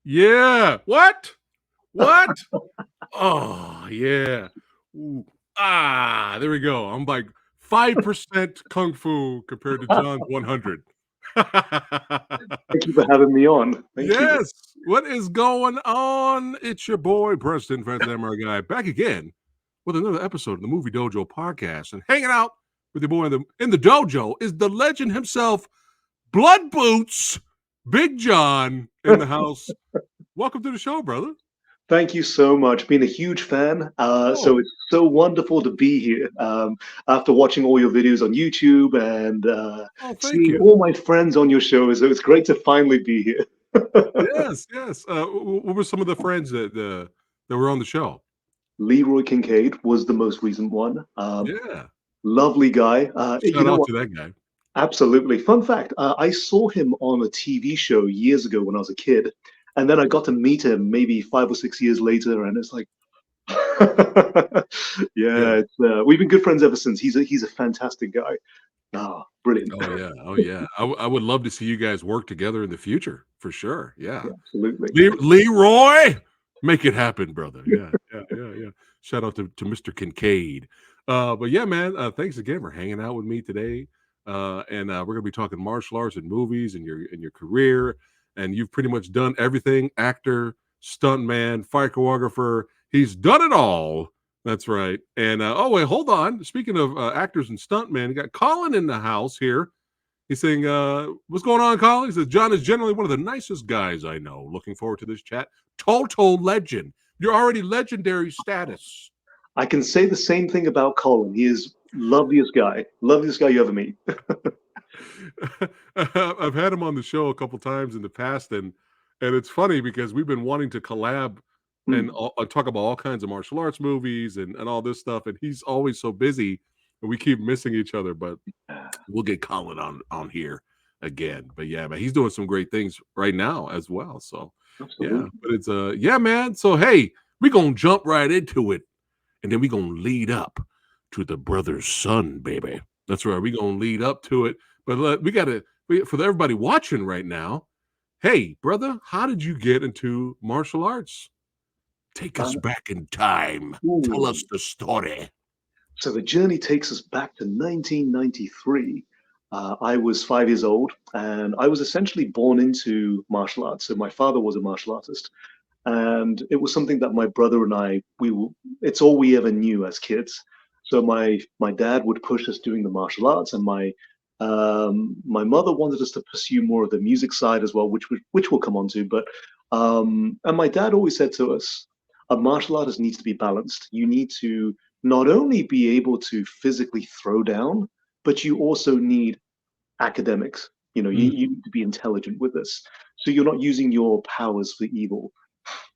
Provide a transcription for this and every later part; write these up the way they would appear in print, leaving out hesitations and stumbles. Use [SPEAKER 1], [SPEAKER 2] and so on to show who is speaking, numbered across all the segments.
[SPEAKER 1] Yeah. What? What? Oh, yeah. Ooh. Ah, there we go. I'm like 5% kung fu compared to John's 100.
[SPEAKER 2] Thank you for having me on. Thank you.
[SPEAKER 1] Yes. What is going on? It's your boy, Preston, PhatSamuraiGuy, back again with another episode of the Movie Dojo podcast. And hanging out with your boy in the dojo is the legend himself, Blood Boots, Big John in the house. Welcome to the show, brother.
[SPEAKER 2] Thank you so much. Been a huge fan. So it's so wonderful to be here after watching all your videos on YouTube and seeing all my friends on your show. So it's great to finally be here.
[SPEAKER 1] Yes, yes. What were some of the friends that were on the show?
[SPEAKER 2] Leroy Kincaid was the most recent one.
[SPEAKER 1] Yeah.
[SPEAKER 2] Lovely guy.
[SPEAKER 1] Shout out to that guy.
[SPEAKER 2] Absolutely. Fun fact, I saw him on a TV show years ago when I was a kid. And then I got to meet him maybe 5 or 6 years later, and it's like, we've been good friends ever since. He's a fantastic guy. Oh, brilliant.
[SPEAKER 1] Oh yeah, oh yeah. I would love to see you guys work together in the future for sure. Yeah,
[SPEAKER 2] absolutely.
[SPEAKER 1] Leroy, make it happen, brother. Yeah. Shout out to Mr. Kincaid. But yeah, man, thanks again for hanging out with me today. And we're gonna be talking martial arts and movies and your career. And you've pretty much done everything: actor, stuntman, fight choreographer. He's done it all. That's right. And oh wait, hold on. Speaking of actors and stuntmen, you got Colin in the house here. He's saying, "What's going on, Colin?" He says, "John is generally one of the nicest guys I know. Looking forward to this chat. Total legend. You're already legendary status."
[SPEAKER 2] I can say the same thing about Colin. He is loveliest guy you ever meet.
[SPEAKER 1] I've had him on the show a couple times in the past, and it's funny because we've been wanting to collab and talk about all kinds of martial arts movies and all this stuff, and he's always so busy, and we keep missing each other. But we'll get Colin on here again. But yeah, man, he's doing some great things right now as well. So absolutely. Yeah, but it's yeah, man. So hey, we're gonna jump right into it, and then we're gonna lead up to the brother's son, baby. That's right. We're gonna lead up to it. But we got to, for everybody watching right now, hey, brother, how did you get into martial arts? Take us back in time. Tell us the story.
[SPEAKER 2] So the journey takes us back to 1993. I was 5 years old, and I was essentially born into martial arts. So my father was a martial artist. and it was something that my brother and I it's all we ever knew as kids. So my dad would push us doing the martial arts, and my mother wanted us to pursue more of the music side as well, which we'll come on to. But and my dad always said to us, a martial artist needs to be balanced. You need to not only be able to physically throw down, but you also need academics. You
[SPEAKER 1] Mm.
[SPEAKER 2] need to be intelligent with this. So you're not using your powers for evil.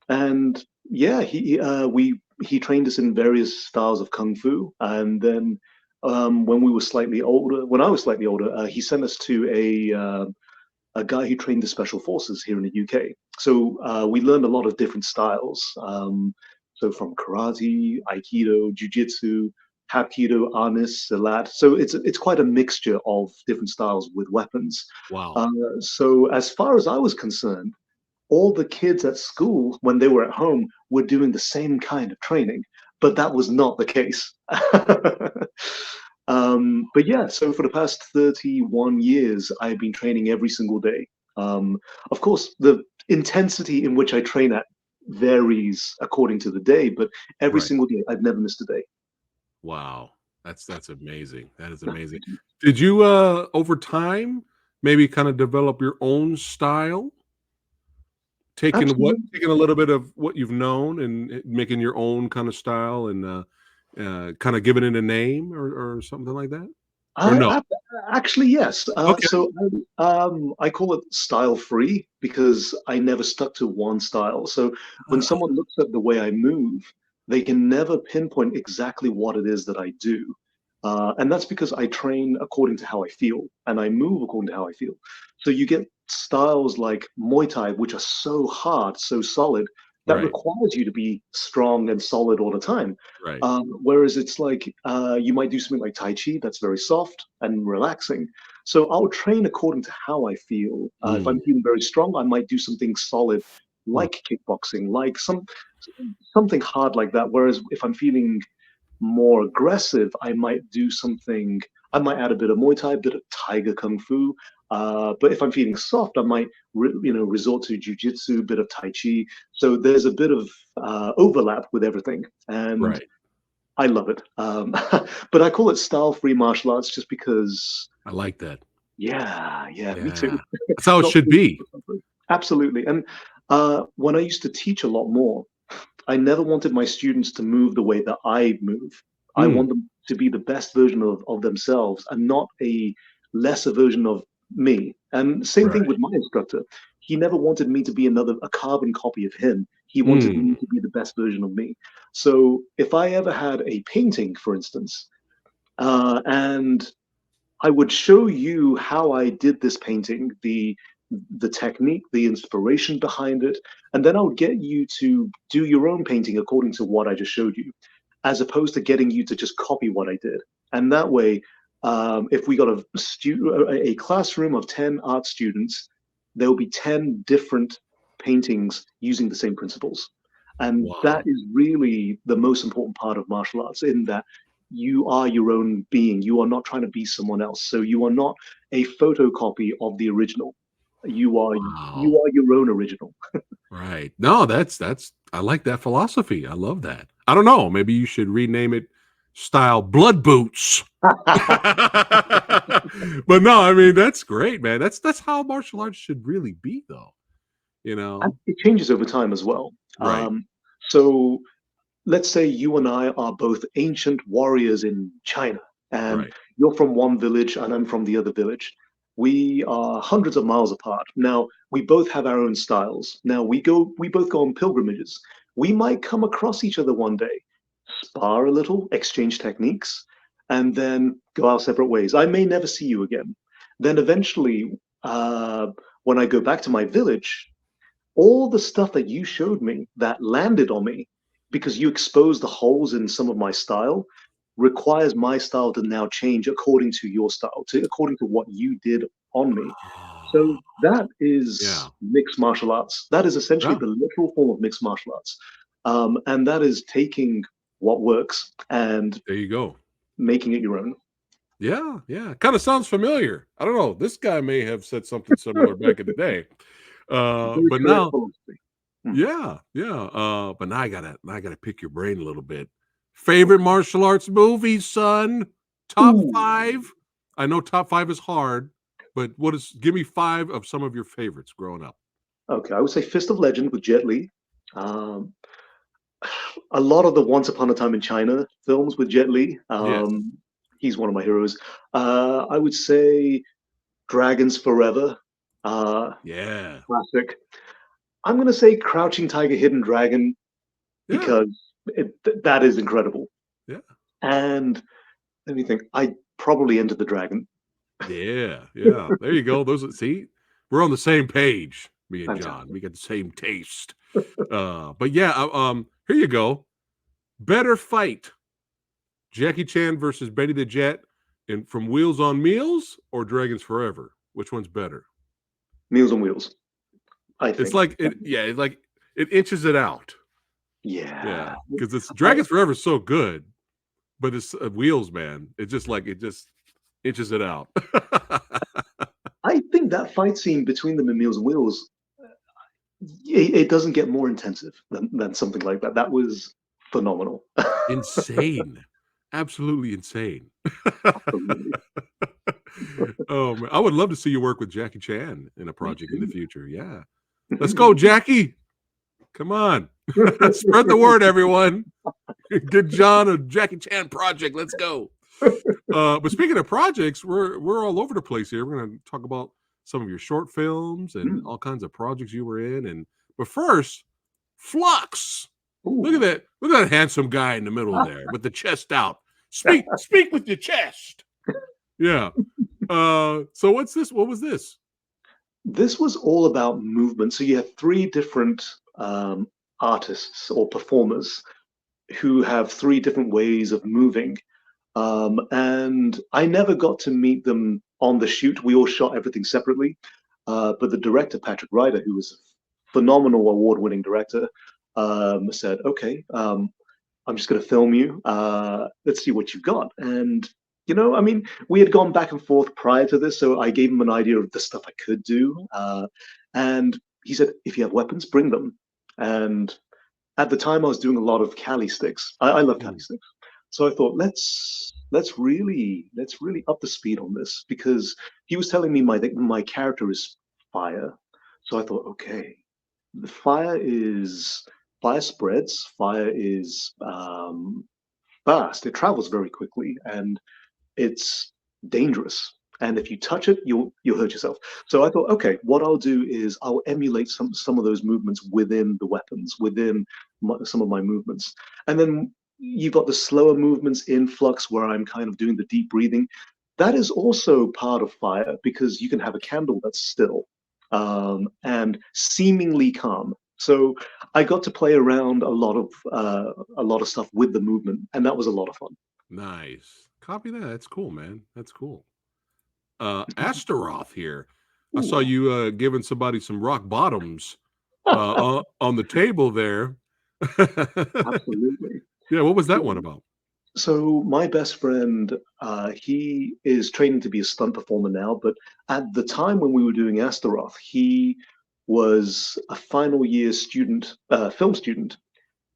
[SPEAKER 2] And yeah, he trained us in various styles of kung fu. And then when I was slightly older, he sent us to a guy who trained the special forces here in the UK. So we learned a lot of different styles. So from karate, aikido, jujitsu, hapkido, arnis, silat. So it's quite a mixture of different styles with weapons.
[SPEAKER 1] Wow.
[SPEAKER 2] So as far as I was concerned, all the kids at school, when they were at home, were doing the same kind of training, but that was not the case. But yeah, so for the past 31 years, I've been training every single day. Of course, the intensity in which I train at varies according to the day, but every
[SPEAKER 1] Right.
[SPEAKER 2] single day, I've never missed a day.
[SPEAKER 1] Wow. That's amazing. That is amazing. Did you over time maybe kind of develop your own style?
[SPEAKER 2] Absolutely.
[SPEAKER 1] Taking a little bit of what you've known and making your own kind of style and kind of giving it a name or something like that? Or
[SPEAKER 2] I,
[SPEAKER 1] no?
[SPEAKER 2] I actually yes.
[SPEAKER 1] Okay.
[SPEAKER 2] I call it style free because I never stuck to one style. So when
[SPEAKER 1] Ah,
[SPEAKER 2] someone looks at the way I move, they can never pinpoint exactly what it is that I do. And that's because I train according to how I feel and I move according to how I feel. So you get styles like Muay Thai, which are so hard, so solid, that
[SPEAKER 1] right.
[SPEAKER 2] requires you to be strong and solid all the time.
[SPEAKER 1] Right.
[SPEAKER 2] Whereas it's like you might do something like Tai Chi that's very soft and relaxing. So I'll train according to how I feel. If
[SPEAKER 1] Mm,
[SPEAKER 2] I'm feeling very strong, I might do something solid
[SPEAKER 1] mm,
[SPEAKER 2] like kickboxing, like something hard like that. Whereas if I'm feeling more aggressive, I might add a bit of Muay Thai, a bit of Tiger Kung Fu. But if I'm feeling soft, I might, resort to Jiu-Jitsu, a bit of Tai Chi. So there's a bit of overlap with everything. And
[SPEAKER 1] right.
[SPEAKER 2] I love it. But I call it style-free martial arts just because,
[SPEAKER 1] I like that.
[SPEAKER 2] yeah, yeah, me too.
[SPEAKER 1] Yeah. That's how it
[SPEAKER 2] Not
[SPEAKER 1] should be.
[SPEAKER 2] absolutely. And when I used to teach a lot more, I never wanted my students to move the way that I move. I
[SPEAKER 1] Mm,
[SPEAKER 2] want them to be the best version of themselves and not a lesser version of me. And same thing with
[SPEAKER 1] right.
[SPEAKER 2] my instructor. He never wanted me to be a carbon copy of him. He wanted
[SPEAKER 1] Mm,
[SPEAKER 2] me to be the best version of me. So if I ever had a painting, for instance, and I would show you how I did this painting, the technique, the inspiration behind it, and then I would get you to do your own painting according to what I just showed you, as opposed to getting you to just copy what I did. And that way, if we got a classroom of 10 art students, there will be 10 different paintings using the same principles. And that
[SPEAKER 1] wow.
[SPEAKER 2] is really the most important part of martial arts, in that you are your own being. You are not trying to be someone else. So you are not a photocopy of the original. You
[SPEAKER 1] Wow.
[SPEAKER 2] are your own original.
[SPEAKER 1] Right. No, that's I like that philosophy. I love that. I don't know, maybe you should rename it style blood boots. But no, I mean, that's great, man. That's how martial arts should really be though, you
[SPEAKER 2] And
[SPEAKER 1] know?
[SPEAKER 2] it changes over time as well.
[SPEAKER 1] Right.
[SPEAKER 2] So let's say you and I are both ancient warriors in China, and
[SPEAKER 1] Right.
[SPEAKER 2] you're from one village and I'm from the other village. We are hundreds of miles apart. Now, we both have our own styles. Now, we both go on pilgrimages. We might come across each other one day, spar a little, exchange techniques, and then go our separate ways. I may never see you again. Then eventually, when I go back to my village, all the stuff that you showed me that landed on me because you exposed the holes in some of my style requires my style to now change according to your style, to according to what you did on me. So
[SPEAKER 1] Ah,
[SPEAKER 2] that is
[SPEAKER 1] yeah.
[SPEAKER 2] mixed martial arts. That is essentially
[SPEAKER 1] Yeah.
[SPEAKER 2] the literal form of mixed martial arts. And that is taking what works and
[SPEAKER 1] There you go.
[SPEAKER 2] making it your own.
[SPEAKER 1] Yeah, yeah. Kinda sounds familiar. I don't know, this guy may have said something similar back in the day.
[SPEAKER 2] Very
[SPEAKER 1] But
[SPEAKER 2] correct
[SPEAKER 1] now
[SPEAKER 2] philosophy. Hmm.
[SPEAKER 1] Yeah, yeah. But now I gotta pick your brain a little bit. Favorite martial arts movies, son? Top
[SPEAKER 2] Ooh.
[SPEAKER 1] 5? I know top 5 is hard, but give me 5 of some of your favorites growing up.
[SPEAKER 2] Okay, I would say Fist of Legend with Jet Li. Um, a lot of the Once Upon a Time in China films with Jet Li.
[SPEAKER 1] Yes.
[SPEAKER 2] He's one of my heroes. I would say Dragons Forever. Uh,
[SPEAKER 1] Yeah.
[SPEAKER 2] Classic. I'm going to say Crouching Tiger, Hidden Dragon
[SPEAKER 1] Yeah.
[SPEAKER 2] because that is incredible.
[SPEAKER 1] Yeah.
[SPEAKER 2] And let me think. I probably Enter the Dragon.
[SPEAKER 1] Yeah. Yeah. There you go. See, we're on the same page, me and John.
[SPEAKER 2] Fantastic.
[SPEAKER 1] We got the same taste. But yeah, here you go. Better fight. Jackie Chan versus Benny the Jet in From Wheels on Meals or Dragons Forever? Which one's better?
[SPEAKER 2] Meals on Wheels, I
[SPEAKER 1] It's
[SPEAKER 2] think.
[SPEAKER 1] like it inches it out. Yeah,
[SPEAKER 2] Yeah.
[SPEAKER 1] because it's
[SPEAKER 2] I,
[SPEAKER 1] Dragons Forever is so good, but it's Wheels, man. It just inches it out.
[SPEAKER 2] I think that fight scene between them in Meals on Wheels, it doesn't get more intensive than something like that. That was phenomenal.
[SPEAKER 1] Insane, absolutely insane.
[SPEAKER 2] Absolutely.
[SPEAKER 1] Oh man, I would love to see you work with Jackie Chan in a
[SPEAKER 2] Me
[SPEAKER 1] project in the
[SPEAKER 2] too.
[SPEAKER 1] future. Yeah, let's go, Jackie. Come on, spread the word, everyone. Get John a Jackie Chan project. Let's go. But speaking of projects, we're all over the place here. We're going to talk about some of your short films and
[SPEAKER 2] Mm.
[SPEAKER 1] all kinds of projects you were in. But first, Flux. Look at
[SPEAKER 2] Ooh.
[SPEAKER 1] that. Look at that handsome guy in the middle there with the chest out. Speak with your chest. Yeah. So what's this? What was this?
[SPEAKER 2] This was all about movement. So you have three different artists or performers who have three different ways of moving. And I never got to meet them on the shoot. We all shot everything separately. But the director, Patrick Ryder, who was a phenomenal award winning director, said, okay, I'm just going to film you. Let's see what you've got. And, I mean, we had gone back and forth prior to this. So I gave him an idea of the stuff I could do. And he said, if you have weapons, bring them. And at the time, I was doing a lot of Cali sticks. I love Cali
[SPEAKER 1] Mm,
[SPEAKER 2] sticks. So I thought, let's really up the speed on this because he was telling me my character is fire. So I thought, okay, the fire spreads, fire is fast. It travels very quickly, and it's dangerous. And if you touch it, you'll hurt yourself. So I thought, okay, what I'll do is I'll emulate some of those movements within the weapons, within some of my movements, and then you've got the slower movements in Flux where I'm kind of doing the deep breathing. That is also part of fire because you can have a candle that's still and seemingly calm. So I got to play around a lot of stuff with the movement, and that was a lot of fun.
[SPEAKER 1] nice. Copy that. That's cool, man. That's cool. Astaroth here. I saw
[SPEAKER 2] Ooh,
[SPEAKER 1] you giving somebody some rock bottoms on the table there.
[SPEAKER 2] absolutely.
[SPEAKER 1] Yeah, what was that
[SPEAKER 2] Yeah.
[SPEAKER 1] one about?
[SPEAKER 2] So my best friend, he is training to be a stunt performer now, but at the time when we were doing Astaroth, he was a final year student, film student,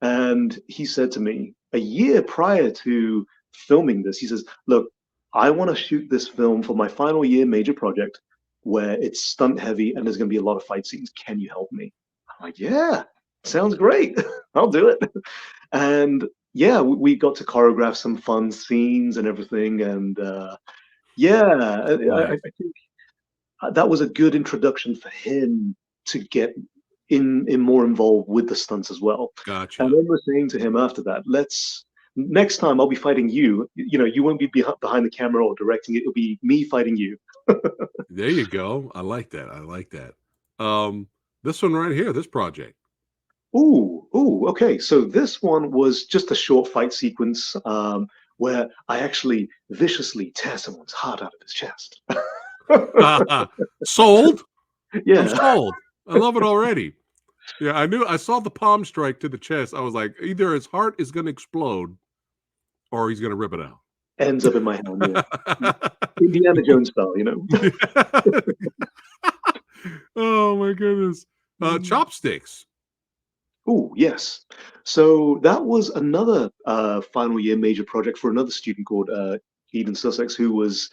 [SPEAKER 2] and he said to me a year prior to filming this, he says, "Look, I want to shoot this film for my final year major project where it's stunt heavy and there's going to be a lot of fight scenes. Can you help me?" I'm like, "Yeah, sounds great. I'll do it." And yeah, we got to choreograph some fun scenes and everything. And yeah, I
[SPEAKER 1] Nice.
[SPEAKER 2] think that was a good introduction for him to get in more involved with the stunts as well. And
[SPEAKER 1] Gotcha.
[SPEAKER 2] then we're saying to him after that, let's next time I'll be fighting you. You won't be behind the camera or directing it. It'll be me fighting you.
[SPEAKER 1] There you go. I like that. I like that. Um, this one right here, this project.
[SPEAKER 2] Ooh, ooh, okay. So this one was just a short fight sequence where I actually viciously tear someone's heart out of his chest.
[SPEAKER 1] Sold. I'm
[SPEAKER 2] Yeah.
[SPEAKER 1] sold. I love it already. Yeah, I saw the palm strike to the chest. I was like, either his heart is going to explode or he's going to rip it out.
[SPEAKER 2] Ends up in my hand, yeah. Indiana Jones style.
[SPEAKER 1] Oh my goodness.
[SPEAKER 2] Mm.
[SPEAKER 1] Chopsticks.
[SPEAKER 2] Oh, yes. So that was another final year major project for another student called Eden Sussex, who was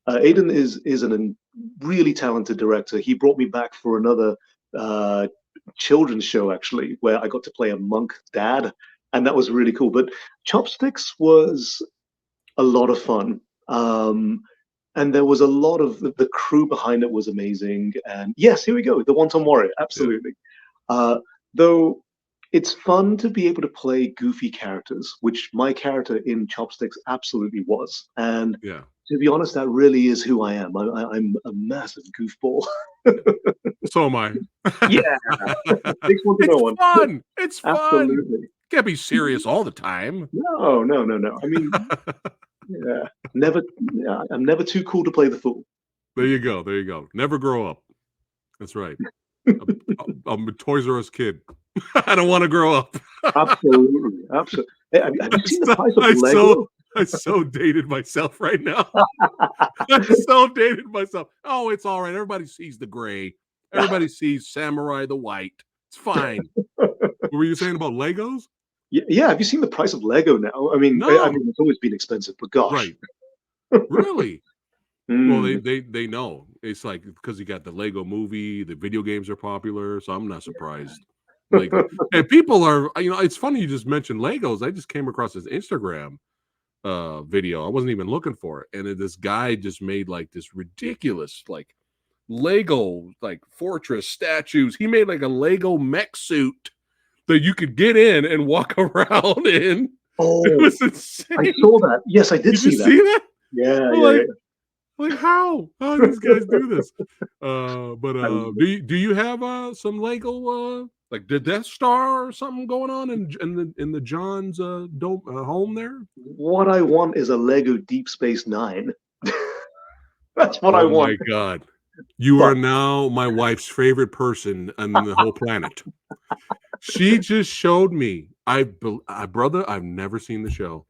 [SPEAKER 2] Aiden is an really talented director. He brought me back for another uh, children's show actually, where I got to play a monk dad, and that was really cool. But Chopsticks was a lot of fun. And there was a lot of the crew behind it was amazing. And yes, here we go, the Wonton Warrior,
[SPEAKER 1] Yeah,
[SPEAKER 2] absolutely. Though it's fun to be able to play goofy characters, which my character in Chopsticks absolutely was. And
[SPEAKER 1] yeah.
[SPEAKER 2] to be honest, that really is who I am. I'm a massive goofball.
[SPEAKER 1] So am I.
[SPEAKER 2] Yeah, takes one to know
[SPEAKER 1] It's
[SPEAKER 2] one.
[SPEAKER 1] fun. It's fun.
[SPEAKER 2] Absolutely.
[SPEAKER 1] Can't be serious all the time.
[SPEAKER 2] No, no, no, no. I mean, yeah, never. Yeah, I'm never too cool to play the fool.
[SPEAKER 1] There you go. There you go. Never grow up. That's right. I'm a Toys R Us kid. I don't want to grow up.
[SPEAKER 2] Absolutely, absolutely. Hey, have you
[SPEAKER 1] I
[SPEAKER 2] seen the
[SPEAKER 1] so,
[SPEAKER 2] price of
[SPEAKER 1] I so,
[SPEAKER 2] Lego?
[SPEAKER 1] I so dated myself right now. I so dated myself. Oh, it's all right. Everybody sees the gray. Everybody sees Samurai the white. It's fine. What were you saying about Legos?
[SPEAKER 2] Yeah, yeah. Have you seen the price of Lego now? I
[SPEAKER 1] No.
[SPEAKER 2] mean, it's always been expensive, but gosh.
[SPEAKER 1] Right. Really? Well,
[SPEAKER 2] Mm,
[SPEAKER 1] they know. It's like because you got the Lego movie, the video games are popular, so I'm not surprised. Lego and people are, it's funny you just mentioned Legos. I just came across this Instagram video. I wasn't even looking for it. And this guy just made like this ridiculous like Lego like fortress statues. He made like a Lego mech suit that you could get in and walk around in. It
[SPEAKER 2] oh,
[SPEAKER 1] was
[SPEAKER 2] I
[SPEAKER 1] insane.
[SPEAKER 2] saw that. Yes, I did
[SPEAKER 1] Did you
[SPEAKER 2] see that.
[SPEAKER 1] see that?
[SPEAKER 2] Yeah,
[SPEAKER 1] I'm
[SPEAKER 2] yeah, yeah.
[SPEAKER 1] like how do these guys do this? But
[SPEAKER 2] I love it.
[SPEAKER 1] do you have some Lego like the Death Star or something going on in the John's dome home there?
[SPEAKER 2] What I want is a Lego Deep Space Nine. That's what I
[SPEAKER 1] Oh my
[SPEAKER 2] want.
[SPEAKER 1] god. You are
[SPEAKER 2] But
[SPEAKER 1] now my wife's favorite person on the whole planet. She just showed me. Brother, I've never seen the show.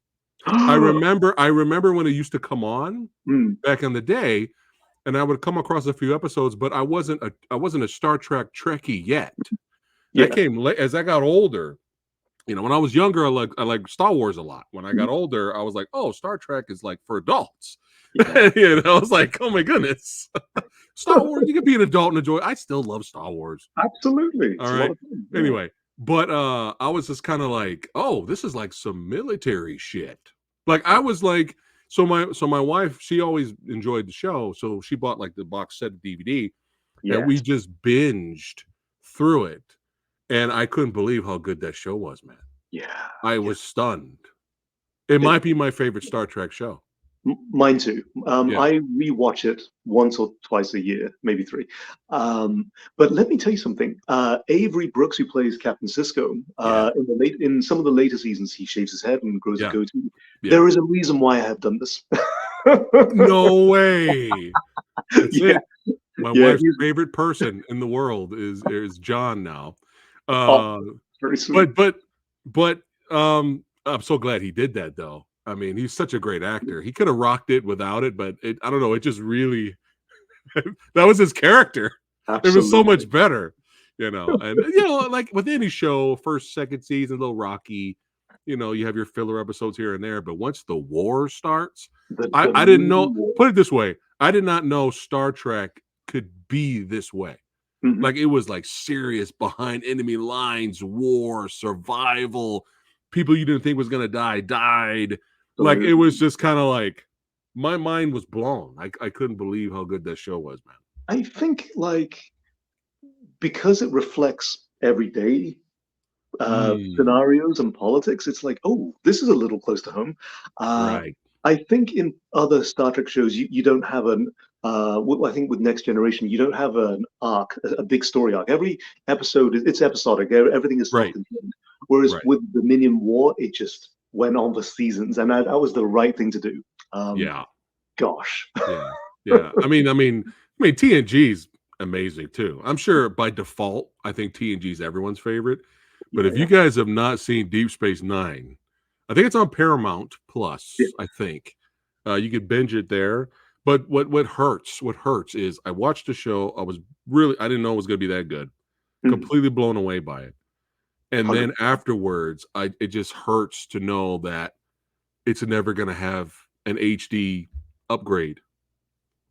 [SPEAKER 1] I remember when it used to come on
[SPEAKER 2] mm,
[SPEAKER 1] back in the day, and I would come across a few episodes, but I wasn't a Star Trek Trekkie yet. That
[SPEAKER 2] yeah.
[SPEAKER 1] came late as I got older. When I was younger, I like Star Wars a lot. When I got
[SPEAKER 2] Mhm.
[SPEAKER 1] older, I was like, oh, Star Trek is like for adults.
[SPEAKER 2] Yeah.
[SPEAKER 1] I was like, oh my goodness. Star Wars, you can be an adult and enjoy. I still love Star Wars.
[SPEAKER 2] Absolutely.
[SPEAKER 1] All
[SPEAKER 2] It's a lot
[SPEAKER 1] right.
[SPEAKER 2] of fun. Yeah.
[SPEAKER 1] Anyway, but I was just kind of like, oh, this is like some military shit. Like I was like, so my wife, she always enjoyed the show, so she bought like the box set of DVD, and we
[SPEAKER 2] Yes.
[SPEAKER 1] just binged through it, and I couldn't believe how good that show was, man.
[SPEAKER 2] Yeah.
[SPEAKER 1] I
[SPEAKER 2] Yeah.
[SPEAKER 1] was stunned. It
[SPEAKER 2] It,
[SPEAKER 1] might be my favorite Star Trek show.
[SPEAKER 2] Mine too.
[SPEAKER 1] Yeah,
[SPEAKER 2] I rewatch it once or twice a year, maybe three. But let me tell you something. Avery Brooks, who plays Captain Cisco,
[SPEAKER 1] yeah,
[SPEAKER 2] in some of the later seasons, he shaves his head and grows a
[SPEAKER 1] yeah,
[SPEAKER 2] goatee.
[SPEAKER 1] yeah.
[SPEAKER 2] There is a reason why I have done this.
[SPEAKER 1] No way. That's
[SPEAKER 2] Yeah,
[SPEAKER 1] it. My
[SPEAKER 2] yeah,
[SPEAKER 1] wife's
[SPEAKER 2] he's
[SPEAKER 1] favorite person in the world is John now.
[SPEAKER 2] oh,
[SPEAKER 1] Uh,
[SPEAKER 2] very sweet.
[SPEAKER 1] but I'm so glad he did that though. I mean, he's such a great actor. He could have rocked it without it, but I don't know. It just really that was his character. It was so
[SPEAKER 2] Absolutely.
[SPEAKER 1] much better, And like with any show, first, second season, a little rocky. You have your filler episodes here and there, but once the war starts, I
[SPEAKER 2] The
[SPEAKER 1] I didn't know.
[SPEAKER 2] movie war.
[SPEAKER 1] Put it this way, I did not know Star Trek could be this way.
[SPEAKER 2] Mhm.
[SPEAKER 1] Like it was like serious behind enemy lines, war, survival. People you didn't think was gonna die died. Like it was
[SPEAKER 2] Absolutely.
[SPEAKER 1] just kind of like my mind was blown. I couldn't believe how good that show was, man.
[SPEAKER 2] I think like because it reflects everyday
[SPEAKER 1] Mm,
[SPEAKER 2] scenarios and politics, it's like, oh, this is a little close to home. Uh,
[SPEAKER 1] right,
[SPEAKER 2] I think in other Star Trek shows, you don't have I think with Next Generation, you don't have an arc, a big story arc. Every episode, it's episodic. Everything is
[SPEAKER 1] right,
[SPEAKER 2] self-contained. Whereas
[SPEAKER 1] right.
[SPEAKER 2] with the Minion War, it just went on for seasons, and that was the right thing to do. Um,
[SPEAKER 1] Yeah,
[SPEAKER 2] gosh.
[SPEAKER 1] yeah, yeah. I mean, TNG's amazing too. I'm sure by default, I think TNG's everyone's favorite. But
[SPEAKER 2] Yeah,
[SPEAKER 1] if you
[SPEAKER 2] yeah,
[SPEAKER 1] guys have not seen Deep Space Nine, I think it's on Paramount
[SPEAKER 2] yeah.
[SPEAKER 1] Plus. I think you could binge it there. But what hurts is I watched the show. I didn't know it was going to be that good.
[SPEAKER 2] Mm,
[SPEAKER 1] Completely blown away by it. And then
[SPEAKER 2] 100%.
[SPEAKER 1] afterwards, it just hurts to know that it's never gonna have an HD upgrade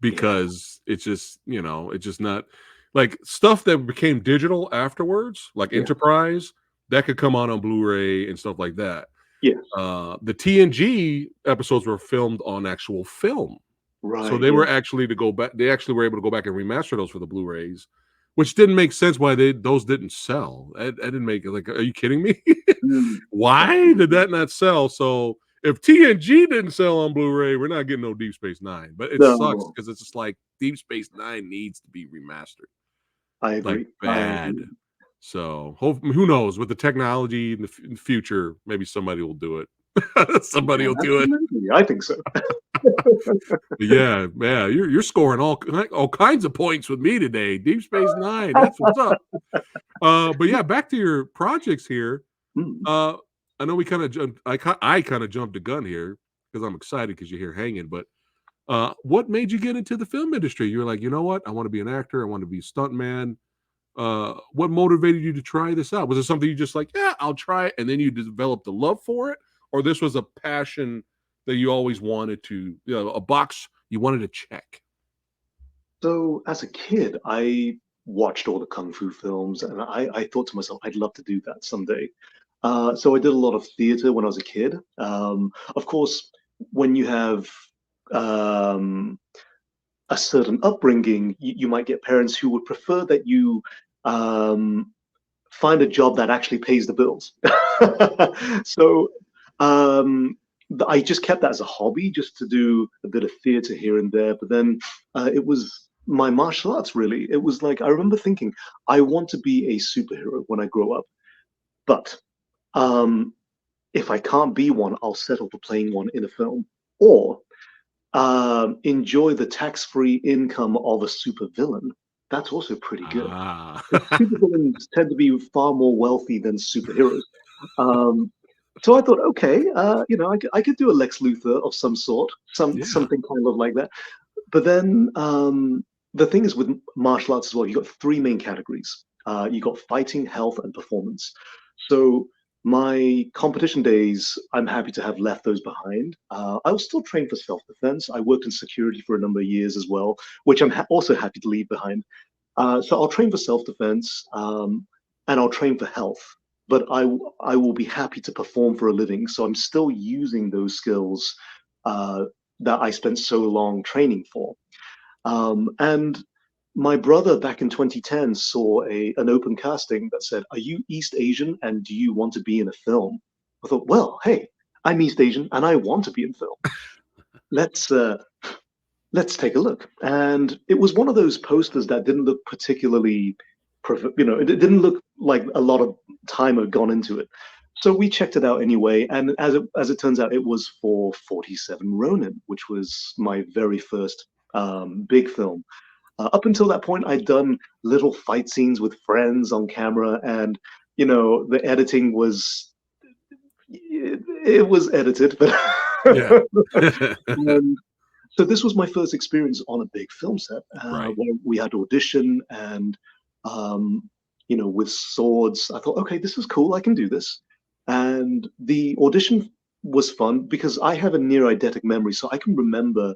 [SPEAKER 2] Yeah.
[SPEAKER 1] because it's just, it's just not like stuff that became digital afterwards, like
[SPEAKER 2] Yeah.
[SPEAKER 1] Enterprise, that could come on Blu-ray and stuff like that.
[SPEAKER 2] Yes.
[SPEAKER 1] The TNG episodes were filmed on actual film. So
[SPEAKER 2] Right.
[SPEAKER 1] they
[SPEAKER 2] Yeah.
[SPEAKER 1] were actually to go back they actually were able to go back and remaster those for the Blu-rays, which didn't make sense why those didn't sell. I didn't make it like, are you kidding me?
[SPEAKER 2] Mm.
[SPEAKER 1] Why did
[SPEAKER 2] Absolutely.
[SPEAKER 1] that not sell? So if TNG didn't sell on Blu-ray, we're not getting no Deep Space Nine. But it sucks
[SPEAKER 2] No,
[SPEAKER 1] because it's just like Deep Space Nine needs to be remastered,
[SPEAKER 2] I
[SPEAKER 1] like
[SPEAKER 2] agree. I
[SPEAKER 1] bad.
[SPEAKER 2] agree.
[SPEAKER 1] So who knows? With the technology in the future, maybe somebody will do it. Somebody
[SPEAKER 2] Yeah,
[SPEAKER 1] will do it.
[SPEAKER 2] absolutely. I think so.
[SPEAKER 1] Yeah, yeah, you're scoring all kinds of points with me today. Deep Space Nine, that's what's up. But yeah, back to your projects here.
[SPEAKER 2] Mm.
[SPEAKER 1] Uh, I know we kind of jumped. I kind of jumped the gun here because I'm excited because you're here hanging. But what made you get into the film industry? You were like, you know what? I want to be an actor. I want to be a stuntman. What motivated you to try this out? Was it something you just like, yeah, I'll try it, and then you developed a love for it, or this was a passion that you always wanted to, a box you wanted to check?
[SPEAKER 2] So as a kid, I watched all the kung fu films, and I thought to myself, I'd love to do that someday. So I did a lot of theater when I was a kid. Of course, when you have um, a certain upbringing, you might get parents who would prefer that you um, find a job that actually pays the bills. So um, I just kept that as a hobby, just to do a bit of theater here and there. But then it was my martial arts, really. It was like, I remember thinking, I want to be a superhero when I grow up. But um, if I can't be one, I'll settle for playing one in a film. Or enjoy the tax-free income of a supervillain. That's also pretty good.
[SPEAKER 1] Ah,
[SPEAKER 2] Supervillains tend to be far more wealthy than superheroes. Um, so I thought, okay, I could do a Lex Luthor of some sort,
[SPEAKER 1] yeah.
[SPEAKER 2] something kind of like that. But then the thing is with martial arts as well, you got three main categories. You got fighting, health, and performance. So my competition days, I'm happy to have left those behind. I was still trained for self-defense. I worked in security for a number of years as well, which I'm also happy to leave behind. So I'll train for self-defense, and I'll train for health. But I will be happy to perform for a living. So I'm still using those skills uh, that I spent so long training for. And my brother back in 2010 saw an open casting that said, "Are you East Asian and do you want to be in a film?" I thought, well, hey, I'm East Asian and I want to be in film. Let's uh, let's take a look. And it was one of those posters that didn't look particularly, it didn't look like a lot of time had gone into it. So we checked it out anyway, and as it turns out, it was for 47 Ronin, which was my very first big film. Up until that point, I'd done little fight scenes with friends on camera, and the editing was it was edited, but
[SPEAKER 1] Yeah.
[SPEAKER 2] um, so this was my first experience on a big film set,
[SPEAKER 1] Right.
[SPEAKER 2] where we had to audition and um, with swords. I thought, okay, this is cool. I can do this. And the audition was fun because I have a near eidetic memory, so I can remember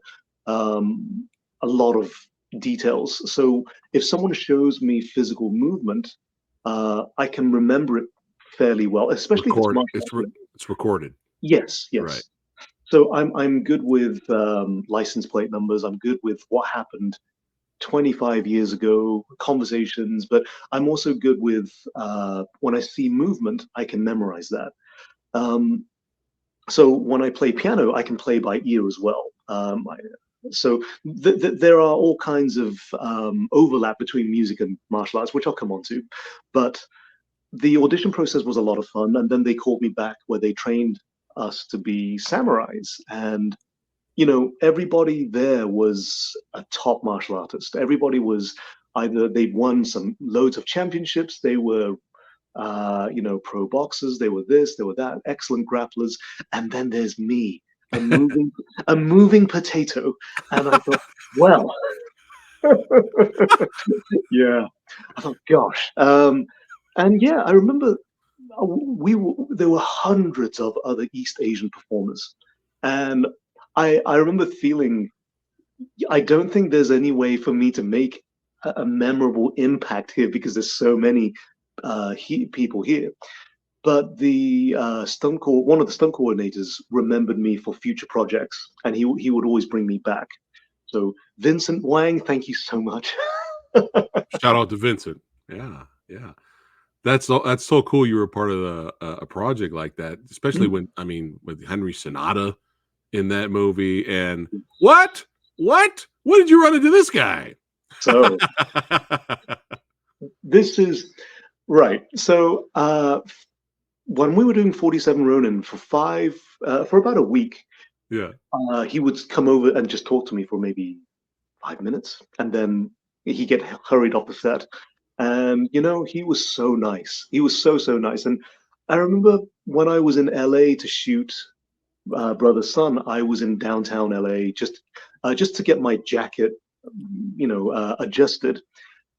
[SPEAKER 2] a lot of details. So if someone shows me physical movement, I can remember it fairly well, especially if it's
[SPEAKER 1] Record
[SPEAKER 2] martial
[SPEAKER 1] it's
[SPEAKER 2] arts.
[SPEAKER 1] it's recorded.
[SPEAKER 2] Yes,
[SPEAKER 1] Right.
[SPEAKER 2] yes. So I'm good with license plate numbers. I'm good with what happened 25 years ago, conversations, but I'm also good with when I see movement, I can memorize that. Um, so when I play piano, I can play by ear as well. So there are all kinds of overlap between music and martial arts, which I'll come on to. But the audition process was a lot of fun, and then they called me back where they trained us to be samurais, and everybody there was a top martial artist. Everybody was either they'd won some loads of championships, they were pro boxers, they were this, they were that, excellent grapplers, and then there's me, a moving a moving potato, and I thought, well, yeah, I thought, gosh, and yeah, I remember. there were hundreds of other East Asian performers, and I remember feeling I don't think there's any way for me to make a memorable impact here because there's so many people here. But the one of the stunt coordinators remembered me for future projects, and he would always bring me back. So Vincent Wang, thank you so much.
[SPEAKER 1] Shout out to Vincent. Yeah, yeah. That's so cool. You were part of a project like that, especially when I mean with Henry Sonata in that movie. And what did you run into this guy?
[SPEAKER 2] So this is right. So when we were doing 47 Ronin for about a week,
[SPEAKER 1] yeah,
[SPEAKER 2] he would come over and just talk to me for maybe 5 minutes, and then he get hurried off the set. And he was so nice. He was so nice. And I remember when I was in LA to shoot Brother Sun, I was in downtown LA just to get my jacket, adjusted.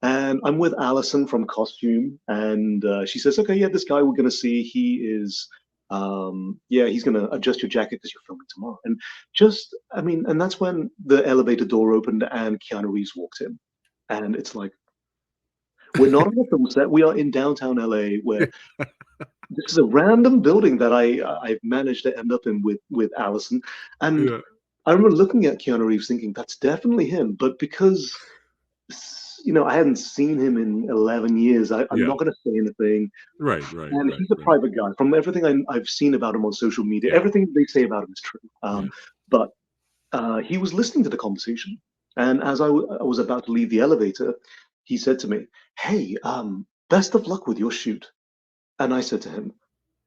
[SPEAKER 2] And I'm with Allison from costume, and she says, "Okay, yeah, this guy we're gonna see, he's gonna adjust your jacket because you're filming tomorrow." And and that's when the elevator door opened and Keanu Reeves walked in, and it's like we're not on a film set; we are in downtown LA, where this is a random building that I've managed to end up in with Allison, and
[SPEAKER 1] yeah,
[SPEAKER 2] I remember looking at Keanu Reeves thinking that's definitely him, but because I hadn't seen him in 11 years. I'm
[SPEAKER 1] yeah.
[SPEAKER 2] not going to say anything.
[SPEAKER 1] Right,
[SPEAKER 2] And he's a
[SPEAKER 1] right.
[SPEAKER 2] private guy. From everything I've seen about him on social media,
[SPEAKER 1] Yeah,
[SPEAKER 2] everything they say about him is true.
[SPEAKER 1] yeah.
[SPEAKER 2] But he was listening to the conversation. And as I was about to leave the elevator, he said to me, "Hey, best of luck with your shoot." And I said to him,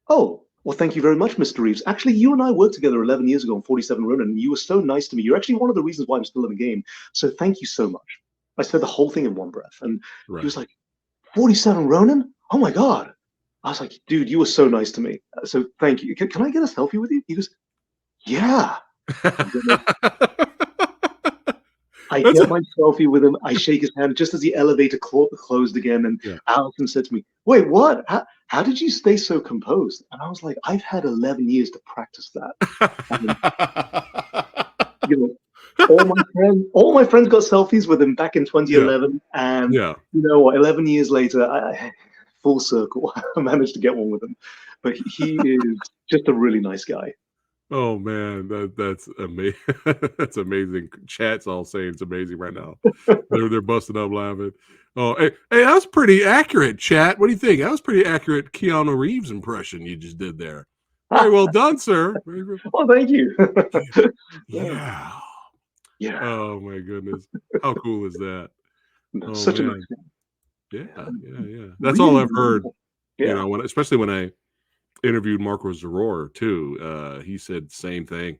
[SPEAKER 2] "Oh, well, thank you very much, Mr. Reeves. Actually, you and I worked together 11 years ago on 47 Ronin, and you were so nice to me. You're actually one of the reasons why I'm still in the game. So thank you so much." I said the whole thing in one breath. And he was
[SPEAKER 1] Right.
[SPEAKER 2] like, 47 Ronin? Oh my God. I was like, "Dude, you were so nice to me. So thank you. Can I get a selfie with you?" He goes, "Yeah." I
[SPEAKER 1] That's
[SPEAKER 2] get
[SPEAKER 1] a
[SPEAKER 2] my selfie with him. I shake his hand just as the elevator closed again. And
[SPEAKER 1] yeah.
[SPEAKER 2] Allison said to me, "Wait, what? How did you stay so composed?" And I was like, "I've had 11 years to practice that." And, you know, all my friends got selfies with him back in
[SPEAKER 1] Yeah,
[SPEAKER 2] 2011. And
[SPEAKER 1] yeah.
[SPEAKER 2] you know what? 11 years later, full circle, I managed to get one with him. But he is just a really nice guy.
[SPEAKER 1] Oh man, that's amazing. That's amazing. Chat's all saying it's amazing right now. They're busting up laughing. Oh, hey, that was pretty accurate, chat. What do you think? That was pretty accurate Keanu Reeves impression you just did there. Very well done, sir.
[SPEAKER 2] Oh, thank you. Yeah.
[SPEAKER 1] Yeah.
[SPEAKER 2] Yeah.
[SPEAKER 1] Oh my goodness. How cool is that?
[SPEAKER 2] No,
[SPEAKER 1] Oh
[SPEAKER 2] such a nice
[SPEAKER 1] man.
[SPEAKER 2] guy.
[SPEAKER 1] Yeah,
[SPEAKER 2] Yeah.
[SPEAKER 1] yeah. That's all
[SPEAKER 2] Really,
[SPEAKER 1] I've heard,
[SPEAKER 2] yeah.
[SPEAKER 1] especially when I interviewed Marco Zaror too. He said the same thing.